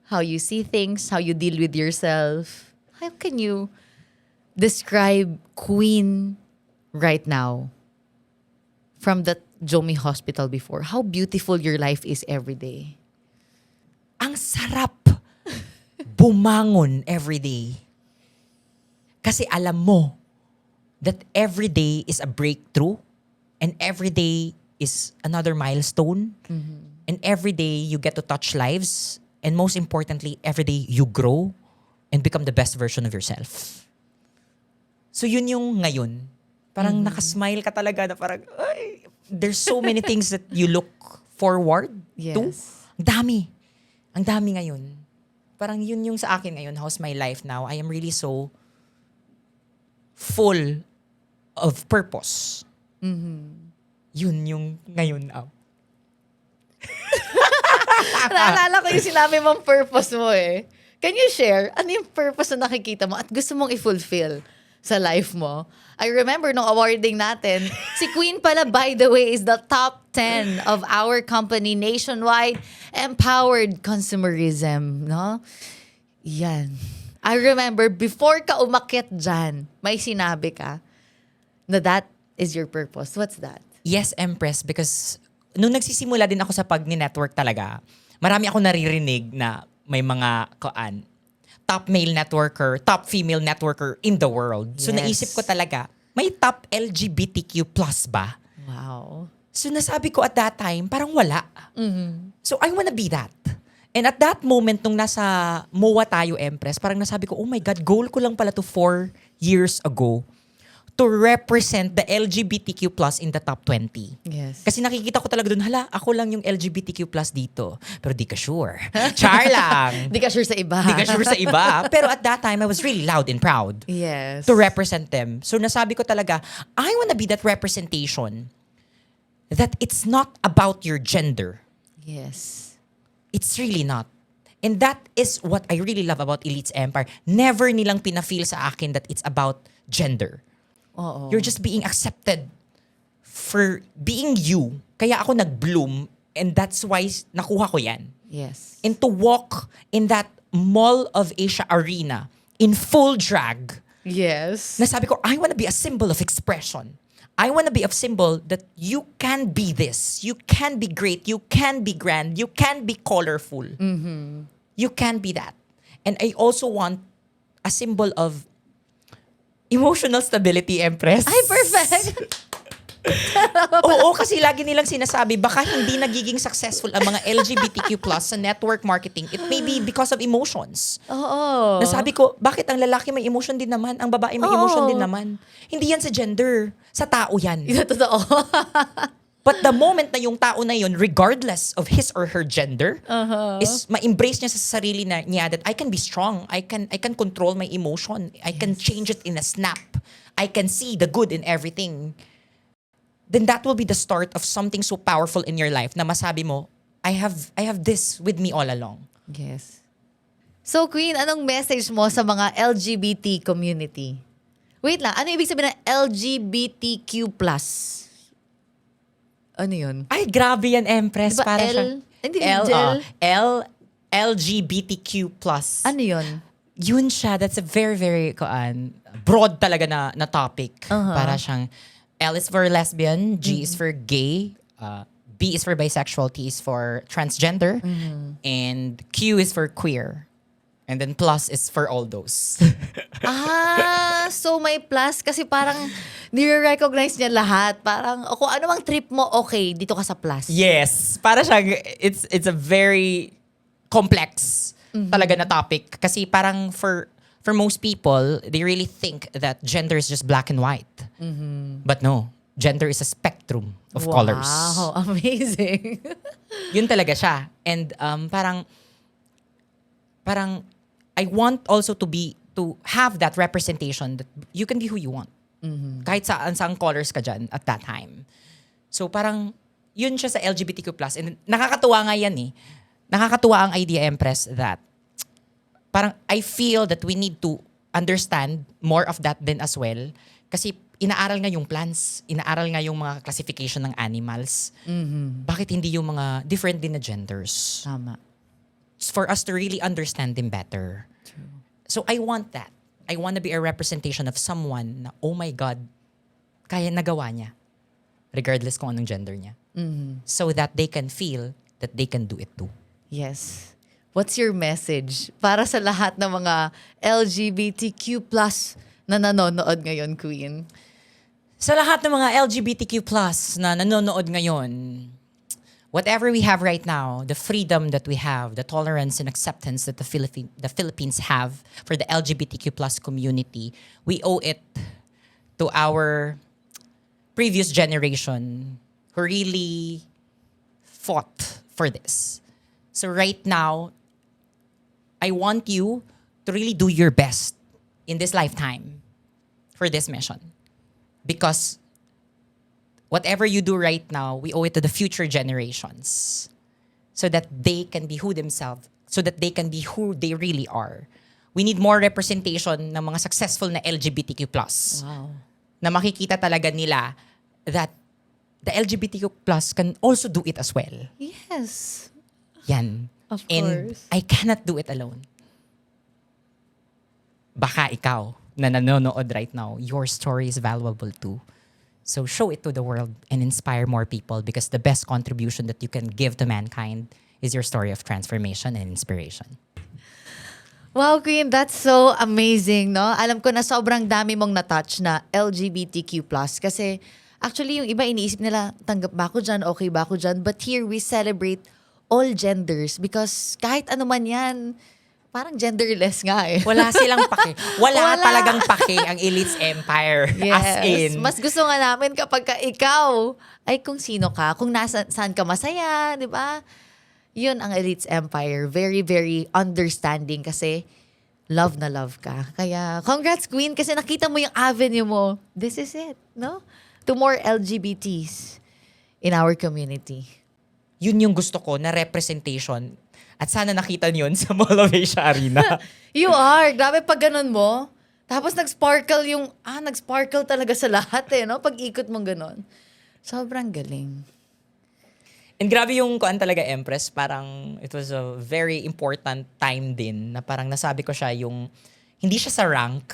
How you see things, how you deal with yourself. How can you describe Queen right now from that Jomi Hospital before? How beautiful your life is every day. ang sarap bumangon every day. Kasi alam mo that every day is a breakthrough and every day is another milestone. And every day you get to touch lives. And most importantly, every day you grow and become the best version of yourself. So yun yung ngayon. Parang nakasmile ka talaga na parang, ay, there's so many things that you look forward to. Yes. Ang dami. Ang dami ngayon. Parang yun yung sa akin ngayon. How's my life now? I am really so full of purpose. Yun yung ngayon. Naalala ko yung sinabi mong purpose mo eh. Can you share? Ano yung purpose na nakikita mo at gusto mong i-fulfill sa life mo? I remember nung awarding natin, si Queen pala, by the way, is the top 10 of our company nationwide empowered consumerism, no? Yan. I remember, before ka umakyat dyan, may sinabi ka na that is your purpose. What's that? Yes, Empress, because nung nagsisimula din ako sa pag-network talaga, marami ako naririnig na may mga top male networker, top female networker in the world. So Yes. naisip ko talaga, may top LGBTQ plus ba? Wow. So nasabi ko at that time, parang wala. So I wanna be that. And at that moment, nung nasa MOA tayo, Empress, parang nasabi ko, oh my God, goal ko lang pala to 4 years ago to represent the LGBTQ plus in the top 20. Yes. Kasi nakikita ko talaga dun, hala, ako lang yung LGBTQ plus dito. Pero di ka sure. Char lang. Di ka sure sa iba. Di ka sure sa iba. Pero at that time, I was really loud and proud Yes. to represent them. So nasabi ko talaga, I wanna be that representation that it's not about your gender. Yes. It's really not. And that is what I really love about Elites Empire. Never nilang pinafeel sa akin that it's about gender. Oo. You're just being accepted for being you. Kaya ako nag-bloom and that's why nakuha ko yan. Yes. And to walk in that Mall of Asia arena in full drag, Yes. nasabi ko, I wanna be a symbol of expression. I wanna be a symbol that you can be this. You can be great. You can be grand. You can be colorful. You can be that. And I also want a symbol of emotional stability, Empress. Ay, perfect. Oo, kasi lagi nilang sinasabi, baka hindi nagiging successful ang mga LGBTQ plus sa network marketing. It may be because of emotions. Oo. Nasabi ko, bakit ang lalaki may emotion din naman, ang babae may Oo. emotion din naman? Hindi yan sa gender. Sa tao yan. Ito totoo. But the moment na yung tao na yun, regardless of his or her gender, is ma-embrace niya sa sarili niya that I can be strong. I can control my emotion. I can change it in a snap. I can see the good in everything. Then that will be the start of something so powerful in your life na masabi mo, I have this with me all along. Yes. So, Queen, anong message mo sa mga LGBT community? Wait lang, ano ibig sabihin ng LGBTQ+? Ano yun? Ay, grabe yan, Empress. Diba Para L? siya. Hindi, L, L? LGBTQ+. Ano yun? Yun siya. That's a very, very broad talaga na topic. Para siyang L is for lesbian, G is for gay, B is for bisexual, T is for transgender, and Q is for queer. And then plus is for all those. So may plus kasi parang nire-recognize niya lahat. Parang kung ano mang trip mo, okay, dito ka sa plus. Yes. Para siyang, it's a very complex talaga na topic. Kasi parang for most people, they really think that gender is just black and white. But no, gender is a spectrum of colors. Wow, amazing. Yun talaga siya. And parang I want also to have that representation that you can be who you want. Kahit saan colors ka dyan at that time. So parang yun siya sa LGBTQ+. And nakakatuwa nga yan eh. Nakakatuwa ang idea, Empress, that parang I feel that we need to understand more of that din as well. Kasi inaaral nga yung plants, inaaral nga yung mga classification ng animals. Bakit hindi yung mga different din na genders? Tama. For us to really understand them better. True. So I want that. I want to be a representation of someone na, oh my God, kaya nagawa niya. Regardless kung anong gender niya. So that they can feel that they can do it too. Yes. what's your message para sa lahat ng mga LGBTQ+ na nanonood ngayon, Queen? Sa lahat ng mga LGBTQ+ na nanonood ngayon, whatever we have right now, the freedom that we have, the tolerance and acceptance that the Philippines have for the LGBTQ+ community, we owe it to our previous generation who really fought for this. So right now, I want you to really do your best in this lifetime for this mission. Because whatever you do right now, we owe it to the future generations so that they can be who themselves, so that they can be who they really are. We need more representation ng mga successful na LGBTQ+. Wow. Na makikita talaga nila that the LGBTQ+ can also do it as well. Yes. Yan. Of And course. I cannot do it alone. Baka ikaw na nanonood right now, your story is valuable too. So show it to the world and inspire more people because the best contribution that you can give to mankind is your story of transformation and inspiration. Wow, Queen, that's so amazing, no? Alam ko na sobrang dami mong na-touch na LGBTQ+. Kasi actually, yung iba iniisip nila, tanggap ba ako dyan, okay ba ako dyan? But here, we celebrate all genders because kahit ano man yan, parang genderless nga eh. Wala silang pake. Wala Wala. talagang pake ang Elites Empire. As in. Mas gusto nga namin kapag ka ikaw ay kung sino ka, kung saan ka masaya, di ba? Yun ang Elites Empire. Very, very understanding kasi love na love ka. Kaya congrats, Queen, kasi nakita mo yung avenue mo. This is it, no? To more LGBTs in our community. Yun yung gusto ko na representation. At sana nakita niyo yun sa Mall of Asia Arena. You are. Grabe pag ganun mo. Tapos nag-sparkle yung, nag-sparkle talaga sa lahat eh, no? Pag ikot mong ganun. Sobrang galing. And grabe yung kuan talaga, Empress. Parang it was a very important time din na parang nasabi ko siya yung hindi siya sa rank.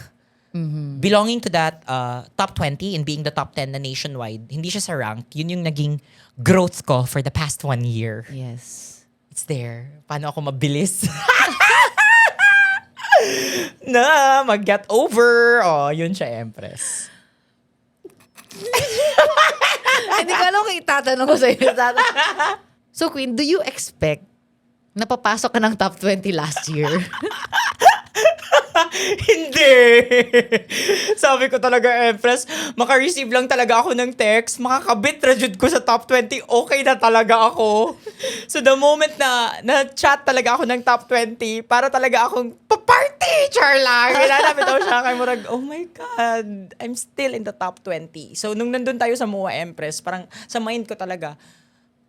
Belonging to that top 20 and being the top 10 na nationwide, hindi siya sa rank. Yun yung naging growth ko for the past 1 year. Yes. It's there. Paano ako mabilis? na mag-get over. Oh, yun siya, Empress. Hindi ko alam kung itatanong ko sa'yo. So, Queen, do you expect na papasok ka ng top 20 last year? Hindi. Sabi ko talaga, Empress, maka-receive lang talaga ako ng text, makakabit rajud ko sa top 20, okay na talaga ako. So the moment na chat talaga ako ng top 20, para talaga akong pa-party, Charla. Kailanapit daw siya kay Murag, oh my God, I'm still in the top 20. So nung nandun tayo sa MOA, Empress, parang sa mind ko talaga,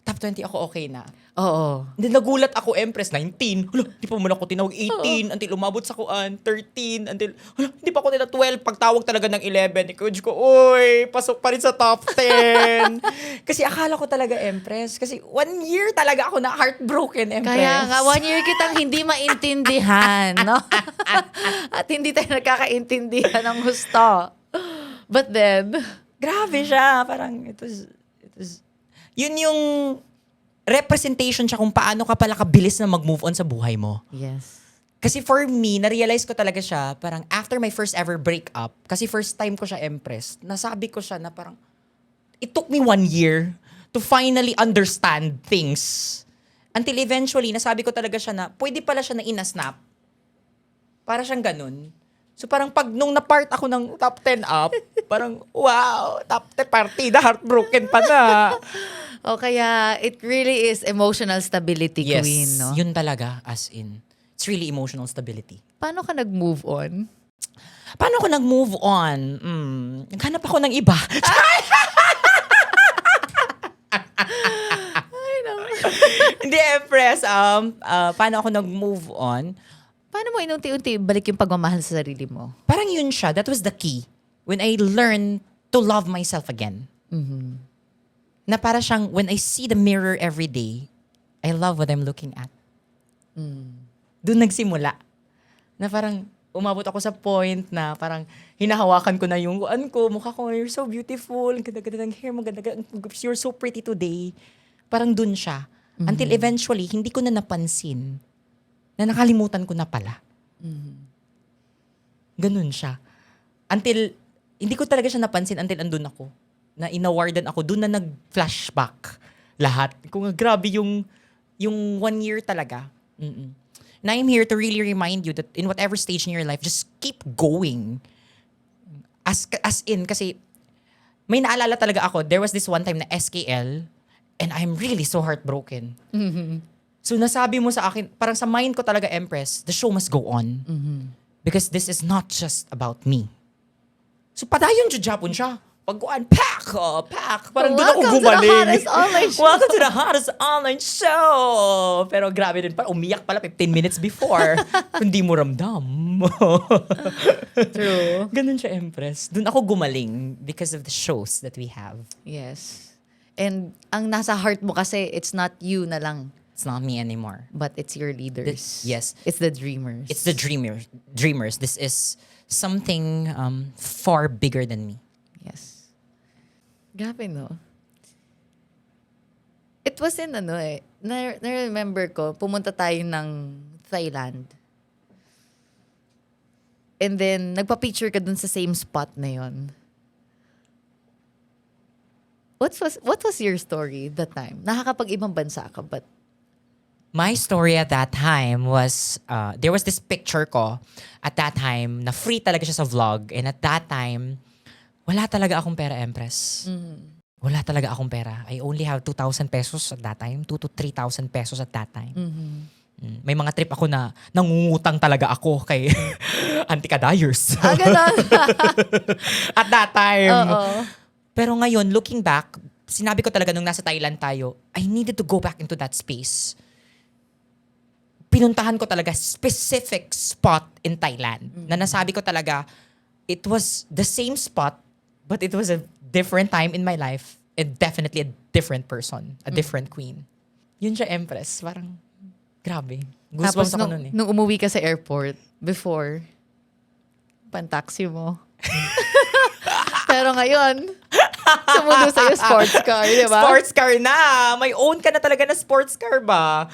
top 20 ako okay na. Oo. Then nagulat ako, Empress, 19. Hala, hindi pa muna ako tinawag 18 until umabot sa kuan, 13 until, hala, hindi pa ako nila 12. Pagtawag talaga ng 11, coach ko, uy, pasok pa rin sa top 10. Kasi akala ko talaga, Empress, kasi 1 year talaga ako na heartbroken, Empress. Kaya nga, 1 year kitang hindi maintindihan, no? At hindi tayo nagkakaintindihan ng gusto. But then, Grabe siya. Parang, it was, yun yung representation siya kung paano ka pala kabilis na mag-move on sa buhay mo. yes. Kasi for me, na-realize ko talaga siya, parang after my first ever breakup, kasi first time ko siya, Empress, nasabi ko siya na parang, it took me 1 year to finally understand things. Until eventually, nasabi ko talaga siya na, pwede pala siya na inasnap. Para siyang ganun. So parang pag nung na-part ako ng top 10 up, parang, wow, top 10 partida, heartbroken pa na. O kaya, it really is emotional stability, Yes, Queen, no? yun talaga, as in. It's really emotional stability. Paano ka nag-move on? Paano ako nag-move on? Naghanap ako ng iba. Hindi, Empress. Paano ako nag-move on? Paano mo inunti-unti balik yung pagmamahal sa sarili mo? Parang yun siya. That was the key. When I learned to love myself again. Na para siyang, when I see the mirror every day, I love what I'm looking at. Doon nagsimula. Na parang, umabot ako sa point na parang hinahawakan ko na yung mukha ko, you're so beautiful, ang ganda-ganda ng hair mo, you're so pretty today. Parang dun siya. Until eventually, hindi ko na napansin na nakalimutan ko na pala. Ganun siya. Until, hindi ko talaga siya napansin until andun ako. Na inawardan ako, dun na nag-flashback lahat. Kung grabe yung 1 year talaga. Mm-mm. And I'm here to really remind you that in whatever stage in your life, just keep going. As in, kasi may naalala talaga ako, there was this one time na SKL, and I'm really so heartbroken. So nasabi mo sa akin, parang sa mind ko talaga, Empress, the show must go on. Because this is not just about me. So padayon jud Japon siya. Pagkuan, pack! Parang doon ako Welcome to the gumaling. hottest online show. Welcome to the hottest online show! Pero grabe din, parang umiyak pala 15 minutes before. Hindi mo ramdam. True. Ganun siya, Empress. Doon ako gumaling because of the shows that we have. Yes. And ang nasa heart mo kasi, it's not you na lang, It's not me anymore. but it's your leaders. Yes. It's the dreamers. It's the dreamers. This is something far bigger than me. Yes. Grabe, no? It was in na-remember ko, pumunta tayo ng Thailand. And then, nagpa-picture ka dun sa same spot na yon. What was your story that time? Nakakapag-ibang bansa ka, but My story at that time was, there was this picture ko at that time na free talaga siya sa vlog. And at that time, wala talaga akong pera, Empress. Wala talaga akong pera. I only have 2,000 pesos at that time. 2,000 to 3,000 pesos at that time. May mga trip ako na nangungutang talaga ako kay Auntie Kadayers. ganon. At that time. Oo. Pero ngayon, looking back, sinabi ko talaga nung nasa Thailand tayo, I needed to go back into that space. Pinuntahan ko talaga specific spot in Thailand na nasabi ko talaga, it was the same spot, but it was a different time in my life and definitely a different person, a different queen. Yun siya, Empress. Parang, grabe. Tapos Goosebumps ako nun eh. nung umuwi ka sa airport, before, pan-taxi mo. Pero ngayon, sumundo sa'yo sports car, di ba? Sports car na. May own ka na talaga na sports car ba?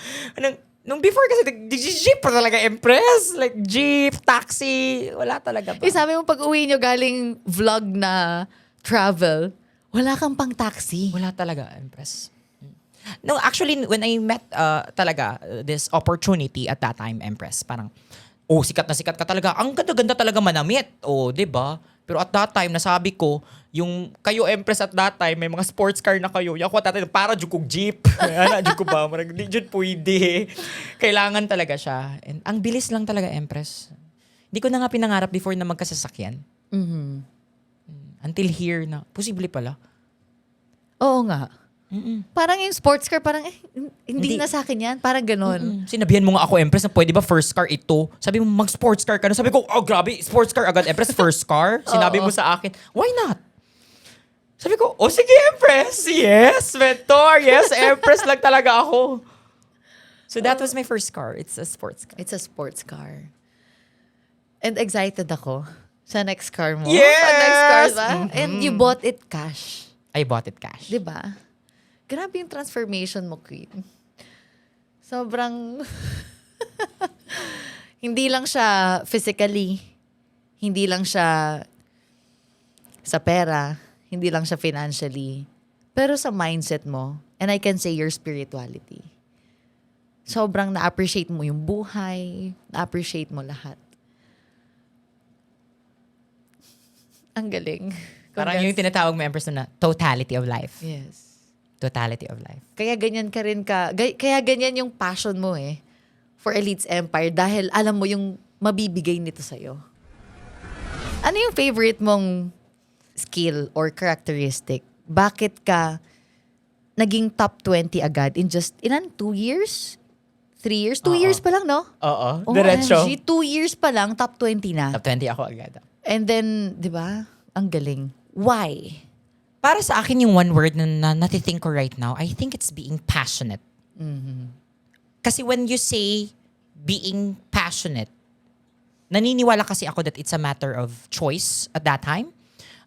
Nung before kasi, jeep pa talaga, Empress. Like, jeep, taxi, wala talaga ba? Sabi mo pag uwi nyo galing vlog na travel, wala kang pang taxi. Wala talaga, Empress. No, actually, when I met talaga this opportunity at that time, Empress, parang, sikat na sikat ka talaga. Ang ganda-ganda talaga manamit. di ba? Pero at that time, nasabi ko, yung kayo, Empress, at that time, may mga sports car na kayo. Yung ako at that time, para dyan kong jeep. Ano, dyan ko ba? Marag, di dyan pwede. Kailangan talaga siya. And ang bilis lang talaga, Empress. Hindi ko na nga pinangarap before na magkasasakyan. Until here na, posible pala. Oo nga. Parang yung sports car, parang hindi Hindi. na sa akin yan. Parang ganon. Sinabihan mo nga ako, Empress, na pwede ba first car ito? Sabi mo, mag-sports car ka na. Sabi ko, grabe, sports car agad, Empress, first car? Sinabi mo sa akin, why not? Sabi ko, sige, Empress. Yes, mentor. Yes, Empress lang talaga ako. So that was my first car. It's a sports car. It's a sports car. And excited ako sa next car mo. Yes! Sa next car ba? And you bought it cash. I bought it cash. Di ba? Grabe yung transformation mo, Queen. Sobrang... hindi lang siya physically. Hindi lang siya sa pera. Hindi lang siya financially. Pero sa mindset mo, and I can say your spirituality. Sobrang na-appreciate mo yung buhay. Na-appreciate mo lahat. Ang galing. Parang yung tinatawag mo, Empress, na totality of life. Yes. Totality of life. Kaya ganyan ka rin kaya ganyan yung passion mo for Elites Empire dahil alam mo yung mabibigay nito sa'yo. Ano yung favorite mong skill or characteristic? Bakit ka naging top 20 agad in just, 2 years? 3 years? 2 years pa lang, no? Oo, diretso. 2 years pa lang, top 20 na. Top 20 ako agad. And then, di ba? Ang galing. Why? Para sa akin yung one word na natithink ko right now, I think it's being passionate. Kasi when you say being passionate, naniniwala kasi ako that it's a matter of choice at that time.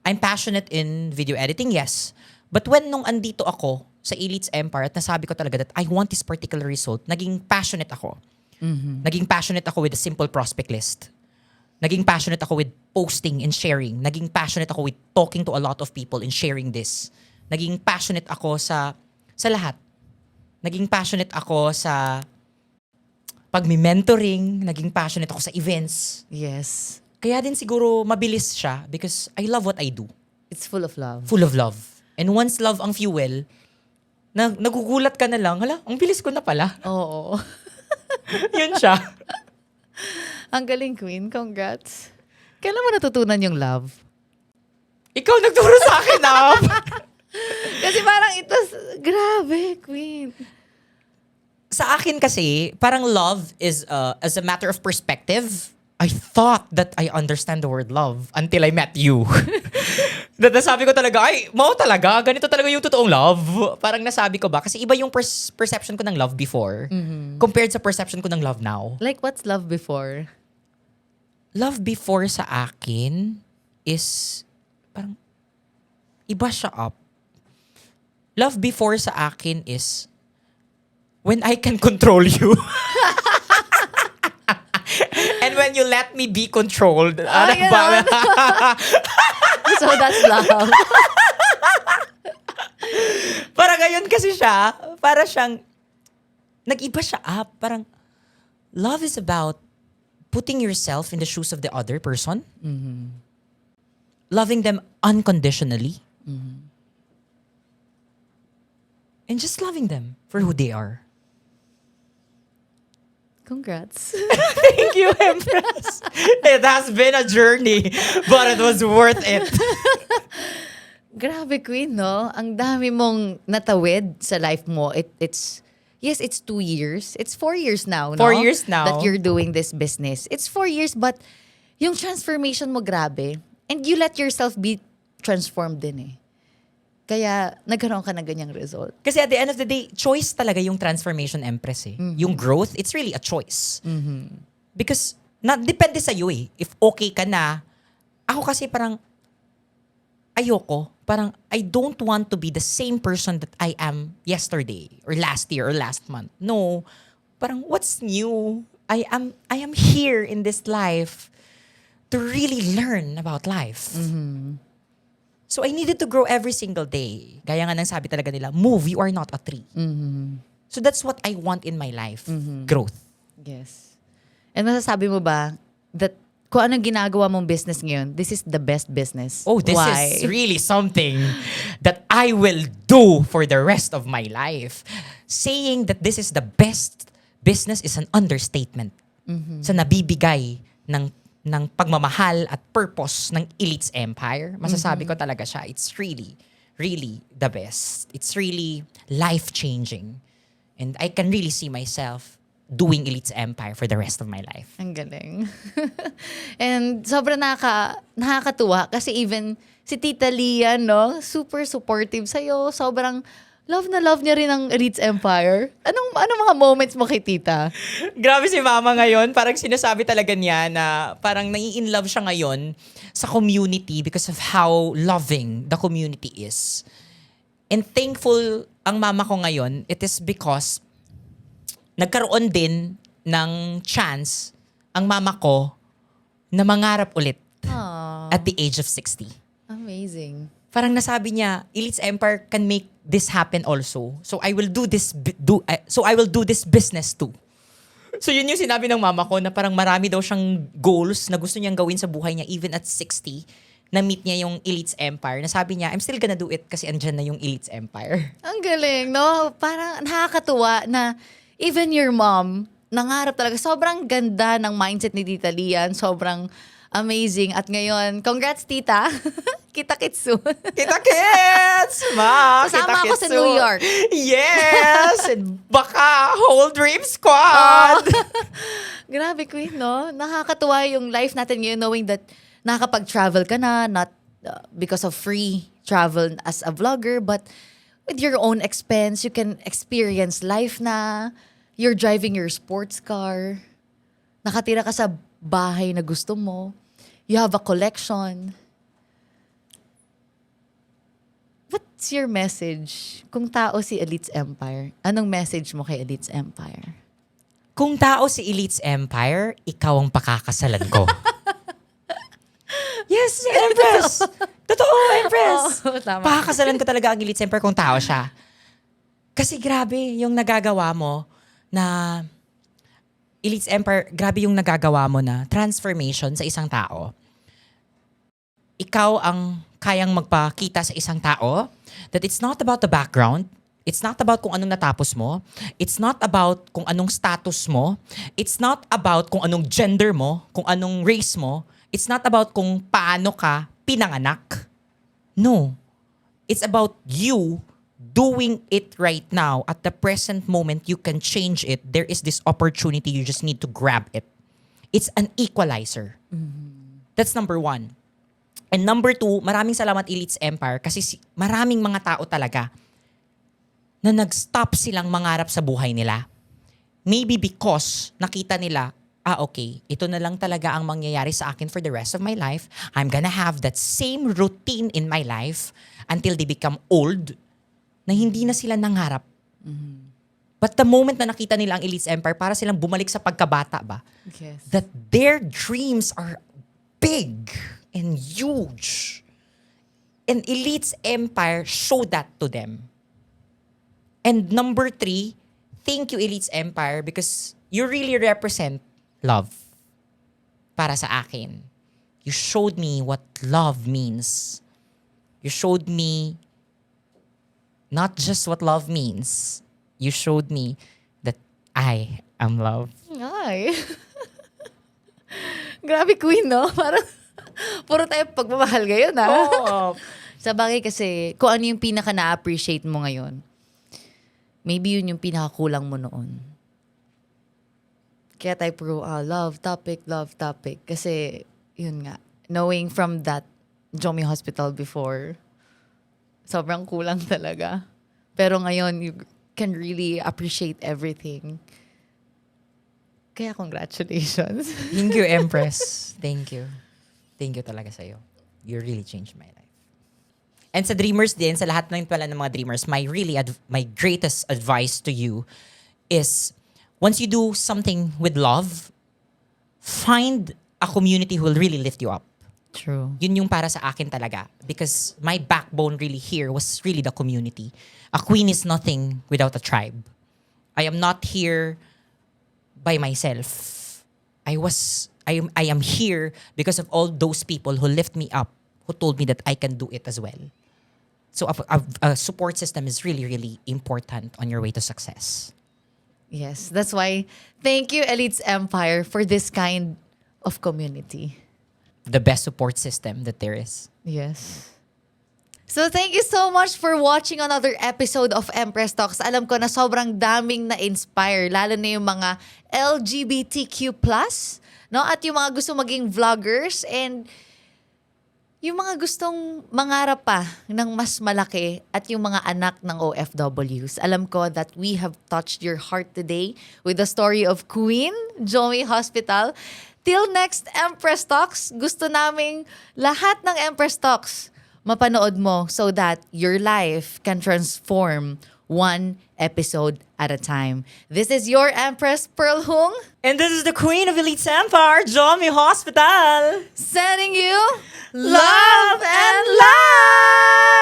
I'm passionate in video editing, yes. But when nung andito ako sa Elites Empire at nasabi ko talaga that I want this particular result, naging passionate ako. Naging passionate ako with a simple prospect list. Naging passionate ako with posting and sharing. Naging passionate ako with talking to a lot of people and sharing this. Naging passionate ako sa lahat. Naging passionate ako sa pag-mentoring. Naging passionate ako sa events. Yes. Kaya din siguro mabilis siya because I love what I do. It's full of love. Full of love. And once love ang fuel, nagugulat ka na lang, hala, ang bilis ko na pala. Oo. Yun siya. Ang galing, Queen. Congrats. Kailan mo natutunan yung love? Ikaw nagturo sa akin, Kasi parang ito, grabe, Queen. Sa akin kasi, parang love is as a matter of perspective. I thought that I understand the word love until I met you. Nasabi ko talaga, ay, talaga, ganito talaga yung totoong love. Parang nasabi ko ba? Kasi iba yung perception ko ng love before compared sa perception ko ng love now. Like, what's love before? Love before sa akin is parang iba siya up. Love before sa akin is when I can control you. And when you let me be controlled. Ganon. So that's love. Parang ngayon kasi siya, para siyang, nag-iba siya up. Parang, love is about putting yourself in the shoes of the other person. Loving them unconditionally. And just loving them for who they are. Congrats. Thank you, Empress. It has been a journey, but it was worth it. Grabe, Queen, no? Ang dami mong natawid sa life mo. It's 2 years. It's 4 years now, no? 4 years now. That you're doing this business. It's 4 years, but yung transformation mo, grabe. And you let yourself be transformed din eh. Kaya nagkaroon ka ng ganyang result. Kasi at the end of the day, choice talaga yung transformation, Empress eh. Yung growth, it's really a choice. Because, depende sa iyo eh. If okay ka na, ako kasi parang, ayoko. Parang, I don't want to be the same person that I am yesterday, or last year, or last month. No. Parang, what's new? I am here in this life to really learn about life. So I needed to grow every single day. Gaya nga nang sabi talaga nila, move, you are not a tree. So that's what I want in my life. Growth. Yes. And masasabi mo ba that kung anong ginagawa mong business ngayon, this is the best business? Oh, this Why? is really something that I will do for the rest of my life. Saying that this is the best business is an understatement. Sa nabibigay ng pagmamahal at purpose ng Elites Empire. Masasabi ko talaga siya, it's really, really the best. It's really life-changing. And I can really see myself doing Elites Empire for the rest of my life. Ang galing. And sobrang nakakatuwa kasi even si Tita Lia, no? Super supportive sa'yo. Sobrang love na love niya rin ang Elites Empire. Anong mga moments mo kay Tita? Grabe si Mama ngayon. Parang sinasabi talaga niya na parang nai-in-love siya ngayon sa community because of how loving the community is. And thankful ang mama ko ngayon, it is because nagkaroon din ng chance ang mama ko na mangarap ulit Aww, at the age of 60. amazing. Parang nasabi niya, Elites Empire can make this happen also. So I will do this business too. So yun yung sinabi ng mama ko na parang marami daw siyang goals na gusto niyang gawin sa buhay niya even at 60. Na-meet niya yung Elites Empire. Nasabi niya, I'm still gonna do it kasi andyan na yung Elites Empire. Ang galing, no? Parang nakakatuwa na even your mom, nangarap talaga. Sobrang ganda ng mindset ni Tita Lian. Sobrang amazing. At ngayon, congrats, Tita. Kita-kits soon. Kita-kits! Ma! Kasama ako kita-kits sa New soon. York. Yes! And baka whole dream squad! Grabe, Queen, no? Nakakatuwa yung life natin ngayon knowing that nakakapag-travel ka na, not because of free travel as a vlogger, but with your own expense, you can experience life na. You're driving your sports car. Nakatira ka sa bahay na gusto mo. You have a collection. What's your message? Kung tao si Elites Empire, anong message mo kay Elites Empire? Kung tao si Elites Empire, ikaw ang pakakasalan ko. Yes, Empress! Totoo, Empress! Oo, tama. Pakakasalan ko talaga ang Elites Empire kung tao siya. Kasi grabe yung nagagawa mo na Elites Empire, grabe yung nagagawa mo na transformation sa isang tao. Ikaw ang kayang magpakita sa isang tao that it's not about the background. It's not about kung anong natapos mo. It's not about kung anong status mo. It's not about kung anong gender mo, kung anong race mo. It's not about kung paano ka pinanganak. No. It's about you doing it right now. At the present moment, you can change it. There is this opportunity. You just need to grab it. It's an equalizer. That's number one. And number two, maraming salamat Elites Empire kasi maraming mga tao talaga na nag-stop silang mangarap sa buhay nila. Maybe because nakita nila, okay, ito na lang talaga ang mangyayari sa akin for the rest of my life. I'm gonna have that same routine in my life until they become old na hindi na sila nangarap. But the moment na nakita nila ang Elites Empire, para silang bumalik sa pagkabata ba? Yes. That their dreams are big and huge. And Elites Empire showed that to them. And number three, thank you Elites Empire because you really represent love para sa akin. You showed me what love means. You showed me not just what love means. You showed me that I am love. Ay. Grabe queen, no? Parang puro tayo pagmamahal ngayon, ha? Oo. Sa bagay kasi, kung ano yung pinaka na-appreciate mo ngayon, maybe yun yung pinakakulang mo noon. Kaya tayo puro, love topic. Kasi, yun nga, knowing from that Jomi Hospital before, sobrang kulang talaga. Pero ngayon, you can really appreciate everything. Kaya congratulations. Thank you, Empress. Thank you. Thank you talaga sa'yo. You really changed my life. And sa Dreamers din, sa lahat ng pala ng mga Dreamers, my greatest advice to you is, once you do something with love, find a community who will really lift you up. True. Yun yung para sa akin talaga. Because my backbone really here was really the community. A queen is nothing without a tribe. I am not here by myself. I am here because of all those people who lift me up, who told me that I can do it as well. So a support system is really, really important on your way to success. Yes, that's why thank you Elites Empire for this kind of community. The best support system that there is. Yes. So thank you so much for watching another episode of Empress Talks. Alam ko na sobrang daming na-inspire, lalo na yung mga LGBTQ+, no? At yung mga gusto maging vloggers and yung mga gustong mangarap pa ng mas malaki at yung mga anak ng OFWs. Alam ko that we have touched your heart today with the story of Queen Jomi Hospital. Till next Empress Talks, gusto naming lahat ng Empress Talks mapanood mo so that your life can transform one episode at a time. This is your Empress Pearl Hung, And this is the Queen of Elites Empire, Jomi Hospital. sending you Love and light!